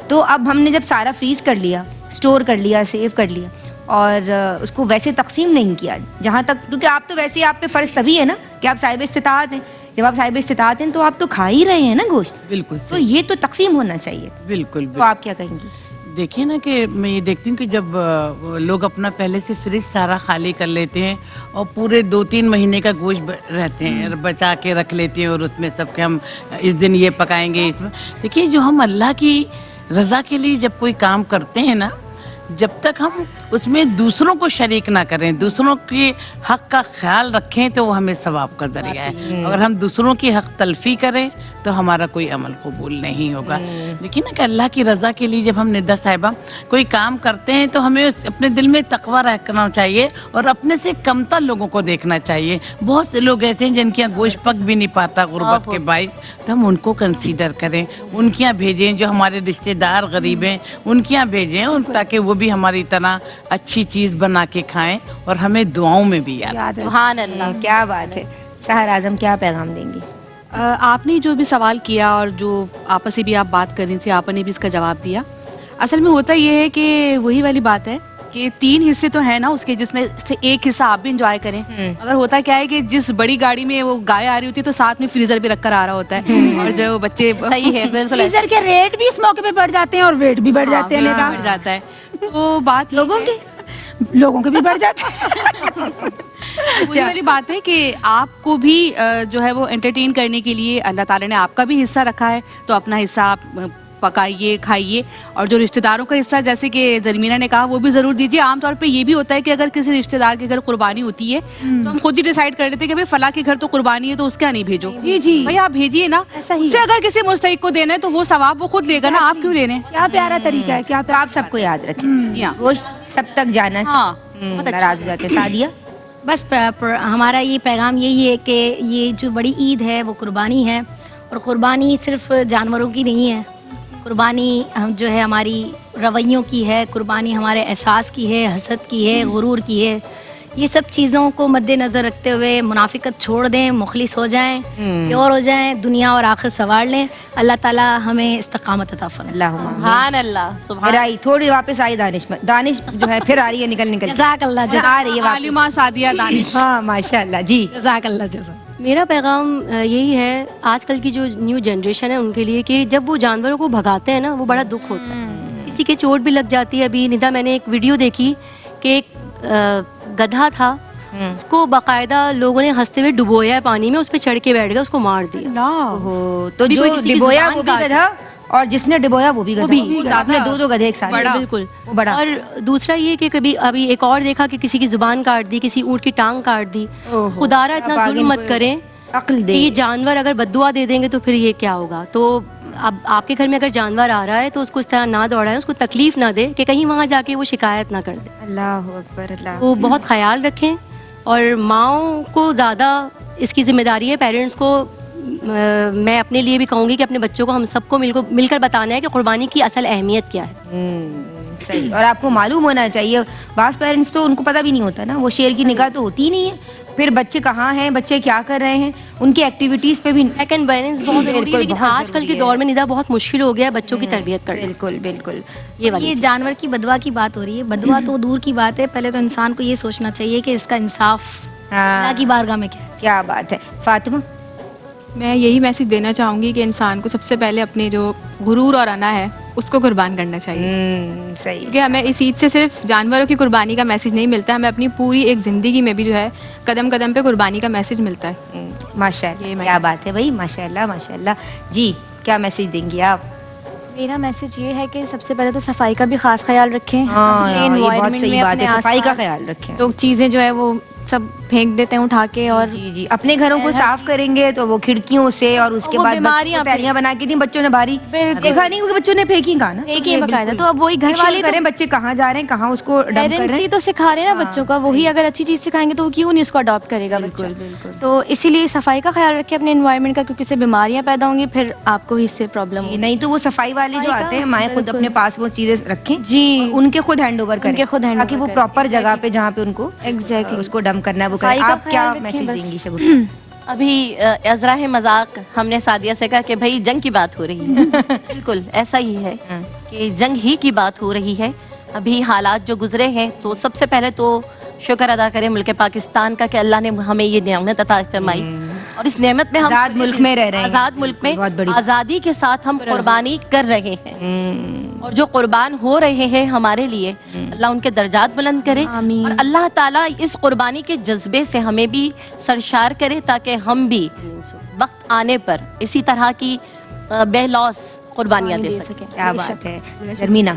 تو اب ہم نے جب سارا فریز کر لیا، اسٹور کر لیا، سیو کر لیا اور اس کو ویسے تقسیم نہیں کیا جہاں تک، کیونکہ آپ تو ویسے آپ پہ فرض تبھی ہے نا کہ آپ صاحب استطاعت ہیں. جب آپ صاحب استطاعت ہیں تو آپ تو کھا ہی رہے ہیں نا گوشت، بالکل تو یہ تو تقسیم ہونا چاہیے. بالکل. تو آپ کیا کہیں گی؟ دیکھیے نا کہ میں یہ دیکھتی ہوں کہ جب لوگ اپنا پہلے سے فریج سارا خالی کر لیتے ہیں اور پورے 2-3 مہینے کا گوشت رہتے ہیں بچا کے رکھ لیتے ہیں اور اس میں سب کے ہم اس دن یہ پکائیں گے. اس میں دیکھیے جو ہم اللہ کی رضا کے لیے جب کوئی کام کرتے ہیں نا، جب تک ہم اس میں دوسروں کو شریک نہ کریں، دوسروں کے حق کا خیال رکھیں تو وہ ہمیں ثواب کا ذریعہ ہے. اگر ہم دوسروں کی حق تلفی کریں تو ہمارا کوئی عمل قبول نہیں ہوگا. دیکھیے نا کہ اللہ کی رضا کے لیے جب ہم ندا صاحبہ کوئی کام کرتے ہیں تو ہمیں اپنے دل میں تقویٰ رکھنا چاہیے اور اپنے سے کمتر لوگوں کو دیکھنا چاہیے. بہت سے لوگ ایسے ہیں جن کے یہاں گوشت پک بھی نہیں پاتا غربت کے باعث، تو ہم ان کو کنسیڈر کریں، ان کے یہاں بھیجیں. جو ہمارے رشتے دار غریب ہیں ان کے یہاں بھیجیں تاکہ وہ بھی ہماری طرح اچھی چیز بنا کے کھائیں اور ہمیں دعاؤں میں بھی یاد رکھیں. سبحان اللہ. کیا بات ہے. سحر اعظم کیا پیغام دیں گی؟ آپ نے جو بھی سوال کیا اور جو آپس سے بھی آپ بات کر رہی تھی، آپ نے بھی اس کا جواب دیا. اصل میں ہوتا یہ ہے کہ وہی والی بات ہے کہ 3 حصے تو ہیں نا اس کے، جس میں سے ایک حصہ آپ بھی انجوائے کریں. اگر ہوتا کیا ہے کہ جس بڑی گاڑی میں وہ گائے آ رہی ہوتی ہے تو ساتھ میں فریزر بھی رکھ کر آ رہا ہوتا ہے اور جو بچے صحیح ہے، بالکل. فریزر کے ریٹ بھی اس موقع پہ بڑھ جاتے ہیں اور ویٹ بھی بڑھ جاتے ہیں. بڑھ جاتا ہے. تو بات لوگوں کے بھی بڑھ جاتے ہیں. وہی والی بات ہے کہ آپ کو بھی جو ہے وہ انٹرٹین کرنے کے لیے اللہ تعالیٰ نے آپ کا بھی حصہ رکھا ہے، تو اپنا حصہ آپ پکائیے کھائیے. اور جو رشتہ داروں کا حصہ جیسے کہ زرمینہ نے کہا وہ بھی ضرور دیجیے. عام طور پہ یہ بھی ہوتا ہے کہ اگر کسی رشتہ دار کے گھر قربانی ہوتی ہے تو ہم خود ہی ڈیسائیڈ کر لیتے ہیں کہ بھائی فلاں کے گھر تو قربانی ہے تو اس کا نہیں بھیجو. جی بھائی آپ بھیجیے نا. اس سے اگر کسی مستحق کو دینا ہے تو وہ ثواب وہ خود لے گا نا، آپ کیوں لینے. کیا پیارا طریقہ ہے. کیا آپ سب کو یاد رکھیں، جی ہاں. گوشت سب تک جانا چاہیے. ناراض ہو جاتے. سعدیہ؟ بس ہمارا یہ پیغام یہی ہے کہ یہ جو بڑی عید ہے وہ قربانی ہے، اور قربانی صرف جانوروں کی نہیں ہے. قربانی جو ہے ہماری رویوں کی ہے، قربانی ہمارے احساس کی ہے، حسد کی ہے، غرور کی ہے. یہ سب چیزوں کو مد نظر رکھتے ہوئے منافقت چھوڑ دیں، مخلص ہو جائیں، پیور ہو جائیں، دنیا اور آخرت سنوار لیں. اللہ تعالیٰ ہمیں استقامت عطا فرمائے. اللہم سبحان اللہ. سبحان آئی تھوڑی واپس آئی دانش جو ہے پھر آ رہی ہے نکل جزاک اللہ آ رہی ہے واپس. عالمہ سعدیہ دانش. ہاں ماشاء اللہ. جی جزاک اللہ جزاک. میرا پیغام یہی ہے آج کل کی جو نیو جنریشن ہے ان کے لیے کہ جب وہ جانوروں کو بھگاتے ہیں نا وہ بڑا دکھ ہوتا ہے. کسی کے چوٹ بھی لگ جاتی ہے. ابھی ندا میں نے ایک ویڈیو دیکھی کہ ایک گدھا تھا، اس کو باقاعدہ لوگوں نے ہنستے ہوئے ڈبویا ہے پانی میں، اس پہ چڑھ کے بیٹھ گیا، اس کو مار دیا. تو جو ڈبویا وہ بھی گدھا اور جس نے ڈبویا وہ بھی گدھا. بھی آپ نے 2 گدھے ایک ساتھ. بالکل بڑا. اور دوسرا یہ کہ کبھی ابھی ایک اور دیکھا کہ کسی کی زبان کاٹ دی، کسی اونٹ کی ٹانگ کاٹ دی. خدارا اتنا ظلم مت کریں عقل کہ یہ جانور اگر بددعا دے دیں گے تو پھر یہ کیا ہوگا. تو اب آپ کے گھر میں اگر جانور آ رہا ہے تو اس کو اس طرح نہ دوڑائیں، اس کو تکلیف نہ دے کہ کہیں وہاں جا کے وہ شکایت نہ کر دے. اللہ اکبر. اللہ وہ بہت خیال رکھیں. اور ماؤں کو زیادہ اس کی ذمہ داری ہے. پیرنٹس کو میں اپنے لیے بھی کہوں گی کہ اپنے بچوں کو ہم سب کو مل کر بتانا ہے کہ قربانی کی اصل اہمیت کیا ہے. صحیح. اور آپ کو معلوم ہونا چاہیے. بعض پیرنٹس تو ان کو پتہ بھی نہیں ہوتا نا، وہ شیر کی نگاہ تو ہوتی ہی نہیں ہے. پھر بچے کہاں ہیں، بچے کیا کر رہے ہیں، ان کی ایکٹیویٹیز پہ بھی چیک اینڈ بیلنس بہت ضروری ہے. لیکن آج کل کے دور میں ندا بہت مشکل ہو گیا ہے بچوں کی تربیت کرنا. بالکل بالکل. یہ جانور کی بدوا کی بات ہو رہی ہے. بدوا تو دور کی بات ہے، پہلے تو انسان کو یہ سوچنا چاہیے کہ اس کا انصاف اللہ کی بارگاہ میں کیا ہے. کیا بات ہے. فاطمہ؟ میں یہی میسج دینا چاہوں گی کہ انسان کو سب سے پہلے اپنے جو غرور اور انا ہے اس کو قربان کرنا چاہیے. صحیح. کیونکہ ہمیں اس عید سے صرف جانوروں کی قربانی کا میسج نہیں ملتا، ہمیں اپنی پوری ایک زندگی میں بھی جو ہے قدم قدم پہ قربانی کا میسج ملتا ہے. ماشاء اللہ. کیا بات ہے بھائی، ماشاء اللہ ماشاء اللہ. جی کیا میسج دیں گی آپ؟ میرا میسج یہ ہے کہ سب سے پہلے تو صفائی کا بھی خاص خیال رکھیں. ہاں یہ بہت صحیح بات ہے، صفائی کا خیال رکھیں. لوگ چیزیں جو ہے وہ सब फेंक देते हैं उठा के, और जी जी, अपने घरों को साफ करेंगे तो वो खिड़कियों से, और उसके वो बाद बीमारियां थैलियां बना के दी बच्चों ने भारी, बिल्कुल। देखा नहीं क्योंकि बच्चों ने फेंकी कहाँ ना, फेंकी है बकायदा। तो अब वही घर Make sure वाले करें बच्चे कहाँ जा रहे हैं, कहाँ उसको डंप कर पेरेंट्स रहे ही हैं। तो सिखा रहे हैं ना बच्चों का, वही अगर अच्छी चीज सिखाएंगे तो वो क्यों नहीं उसको अडॉप्ट करेगा बच्चा। बिल्कुल। तो इसीलिए सफाई का ख्याल रखें अपने एनवायरनमेंट का, क्योंकि इससे बीमारियां पैदा होंगी, फिर आपको ही इससे प्रॉब्लम जी, होगी। नहीं तो वो सफाई वाले जो सफाई का, आते हैं माएँ खुद बिल्कुल। अपने पास वो चीजें रखें जी, और उनके खुद हैंड ओवर करें, उनके खुद hand ताकि over वो करें। प्रॉपर जगह पे जहाँ पे उनको एग्जैक्टली। उसको डंप करना है वो करें। सफाई का आप क्या ख्याल रखें मैसेज बस। देंगी शगुफ्ता? अभी अजराह मजाक हमने सादिया से कहा कि भाई जंग की बात हो रही है। बिल्कुल ऐसा ही है कि जंग ही की बात हो रही है। अभी हालात जो गुजरे हैं, तो सबसे पहले तो शुक्र अदा करें मुल्क पाकिस्तान का कि अल्लाह ने हमें ये नेमत अता फरमाई, और इस नेमत में हम आजाद मुल्क में रह रहे हैं, आजाद मुल्क में बहुत बड़ी आज़ादी के साथ हम कुर्बानी कर रहे हैं, और जो कुर्बान हो रहे हैं हमारे लिए, अल्लाह उनके दर्जात बुलंद करे, आमीन। और अल्लाह ताला इस कुर्बानी के जज्बे से हमें भी सरशार करे, ताकि हम भी वक्त आने पर इसी तरह की बेलौस कुर्बानियाँ दे सकें। क्या बात है शर्मीना?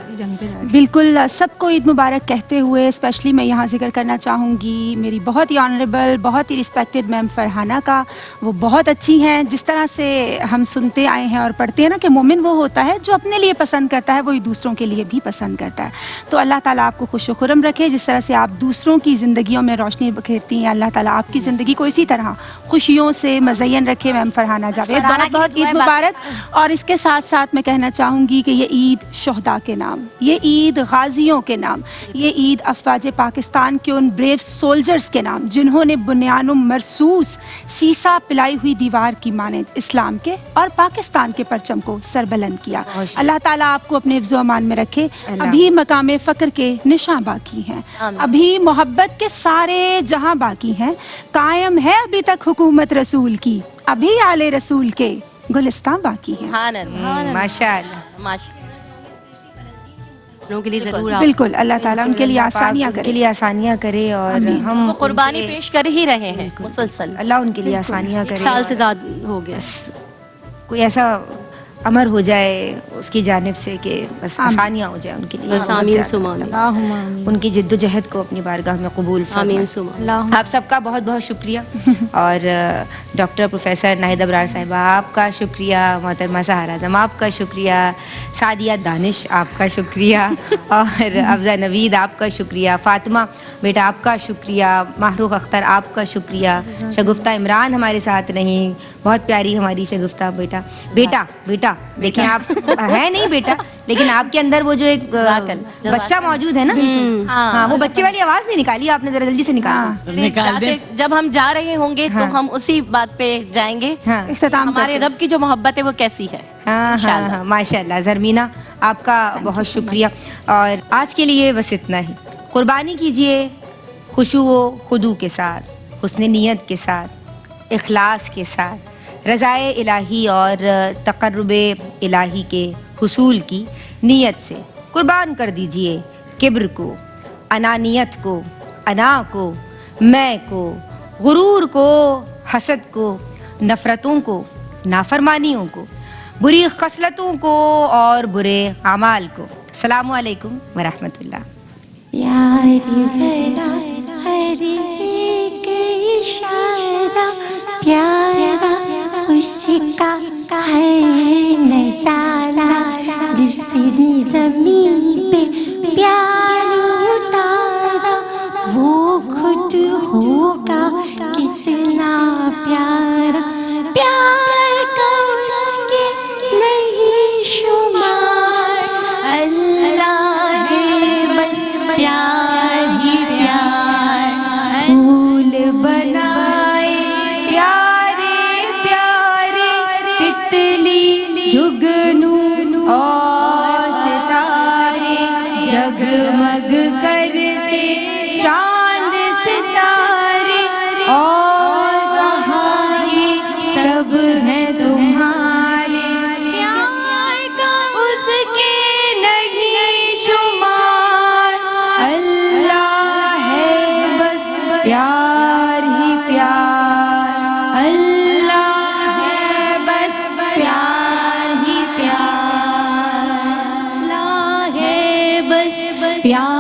बिल्कुल, सबको ईद मुबारक कहते हुए स्पेशली मैं यहाँ जिक्र करना चाहूँगी मेरी बहुत ही ऑनरेबल, बहुत ही रिस्पेक्टेड मैम फरहाना का। वो बहुत अच्छी हैं। जिस तरह से हम सुनते आए हैं और पढ़ते हैं ना कि मोमिन वो होता है जो अपने लिए पसंद करता है, वही दूसरों के लिए भी पसंद करता है। तो अल्लाह ताला आपको खुश व खुर्रम रखे। जिस तरह से आप दूसरों की ज़िंदगियों में रोशनी बखेरती हैं, अल्लाह ताला आपकी ज़िंदगी को इसी तरह खुशियों से मज़य्यन रखे। मैम फरहाना जावेद, बहुत बहुत ईद मुबारक। और इसके साथ साथ मैं कहना चाहूँगी कि ये ईद शोहदा के नाम, ये ईद गाजियों के नाम, ये ईद अफवाज पाकिस्तान के उन ब्रेव सोल्जर्स के नाम जिन्होंने बुनियानो मरसूस सीसा पिलाई हुई दीवार की मानद इस्लाम के और पाकिस्तान के परचम को सरबलंद किया। अल्लाह ताला आपको अपने हिफ्ज़ व अमान में रखे। अभी मकाम फ़क्र के निशां बाकी हैं, अभी मोहब्बत के सारे जहां बाकी हैं, कायम है अभी तक हुकूमत रसूल की, अभी आले रसूल के गुलिस्तान बाकी है। माशाअल्लाह, लोगों के लिए जरूर आप बिल्कुल अल्लाह ताला उनके लिए आसानियाँ उनके करे। लिए आसानियाँ करे, और हम वो कुर्बानी पेश कर ही रहे हैं मुसलसल। अल्लाह उनके लिए आसानियाँ करे। साल से ज्यादा हो गया। कोई ऐसा अमर हो जाए उसकी जानिब से कि बस आसानियाँ हो जाए उनके लिए। बस आमीन सुमा आमीन। उनकी जिद्दोजहद को अपनी बारगाह में कबूल आमीन फरमाए। सुमा। आप सबका बहुत बहुत शुक्रिया। और डॉक्टर प्रोफेसर नाहिद अबरार साहिबा आपका शुक्रिया, मोहतरमा सहर आज़म आपका शुक्रिया, सादिया दानिश आपका शुक्रिया, और अफजा नवीद आपका शुक्रिया, फातिमा बेटा आपका शुक्रिया, माहरूख अख्तर आपका शुक्रिया, शगुफ्ता इमरान हमारे साथ नहीं, बहुत प्यारी हमारी शगुफ्ता बेटा बेटा देखें आप है नहीं बेटा, लेकिन आपके अंदर वो जो एक बच्चा मौजूद है ना, हाँ वो बच्चे वाली आवाज नहीं निकाली आपने, जरा जल्दी से निकाल दो। जब हम जा रहे होंगे तो हम उसी बात पे जाएंगे। हमारे रब की जो मोहब्बत है वो कैसी है। हाँ, माशाल्लाह। ज़रमीना आपका बहुत शुक्रिया। और आज के लिए बस इतना ही। कुर्बानी कीजिए खुशू व खुदू के साथ, हुस्न नियत के साथ, इखलास के साथ, रज़ाए इलाही और तक़र्रुबे इलाही के हुसूल की नीयत से कुर्बान कर दीजिए किब्र को, अनानियत को, अना को, मैं को, गुरूर को, हसद को, नफ़रतों को, नाफरमानियों को, बुरी खसलतों को और बुरे अमाल को। अस्सलामु अलैकुम व रहमतुल्लाह। प्यारी भरा हर एक इशारा प्यारा उसका है नज़ारा, जिसने ज़मीन पे प्यार उतारा वो खुद होगा कितना प्यारा। प्यार का उसके नहीं शुमार, अल्लाह है बस प्यार ही प्यार। फूल बनाए प्यारे प्यारे, तितली जुगनू और सितारे, जगमग करते चांद सितारे, और कहाँ ये सब है तुम्हारे। प्यार का उसके नहीं शुमार, अल्लाह है बस प्यार ही प्यार, अल्लाह है बस प्यार ही प्यार, अल्लाह है बस प्यार।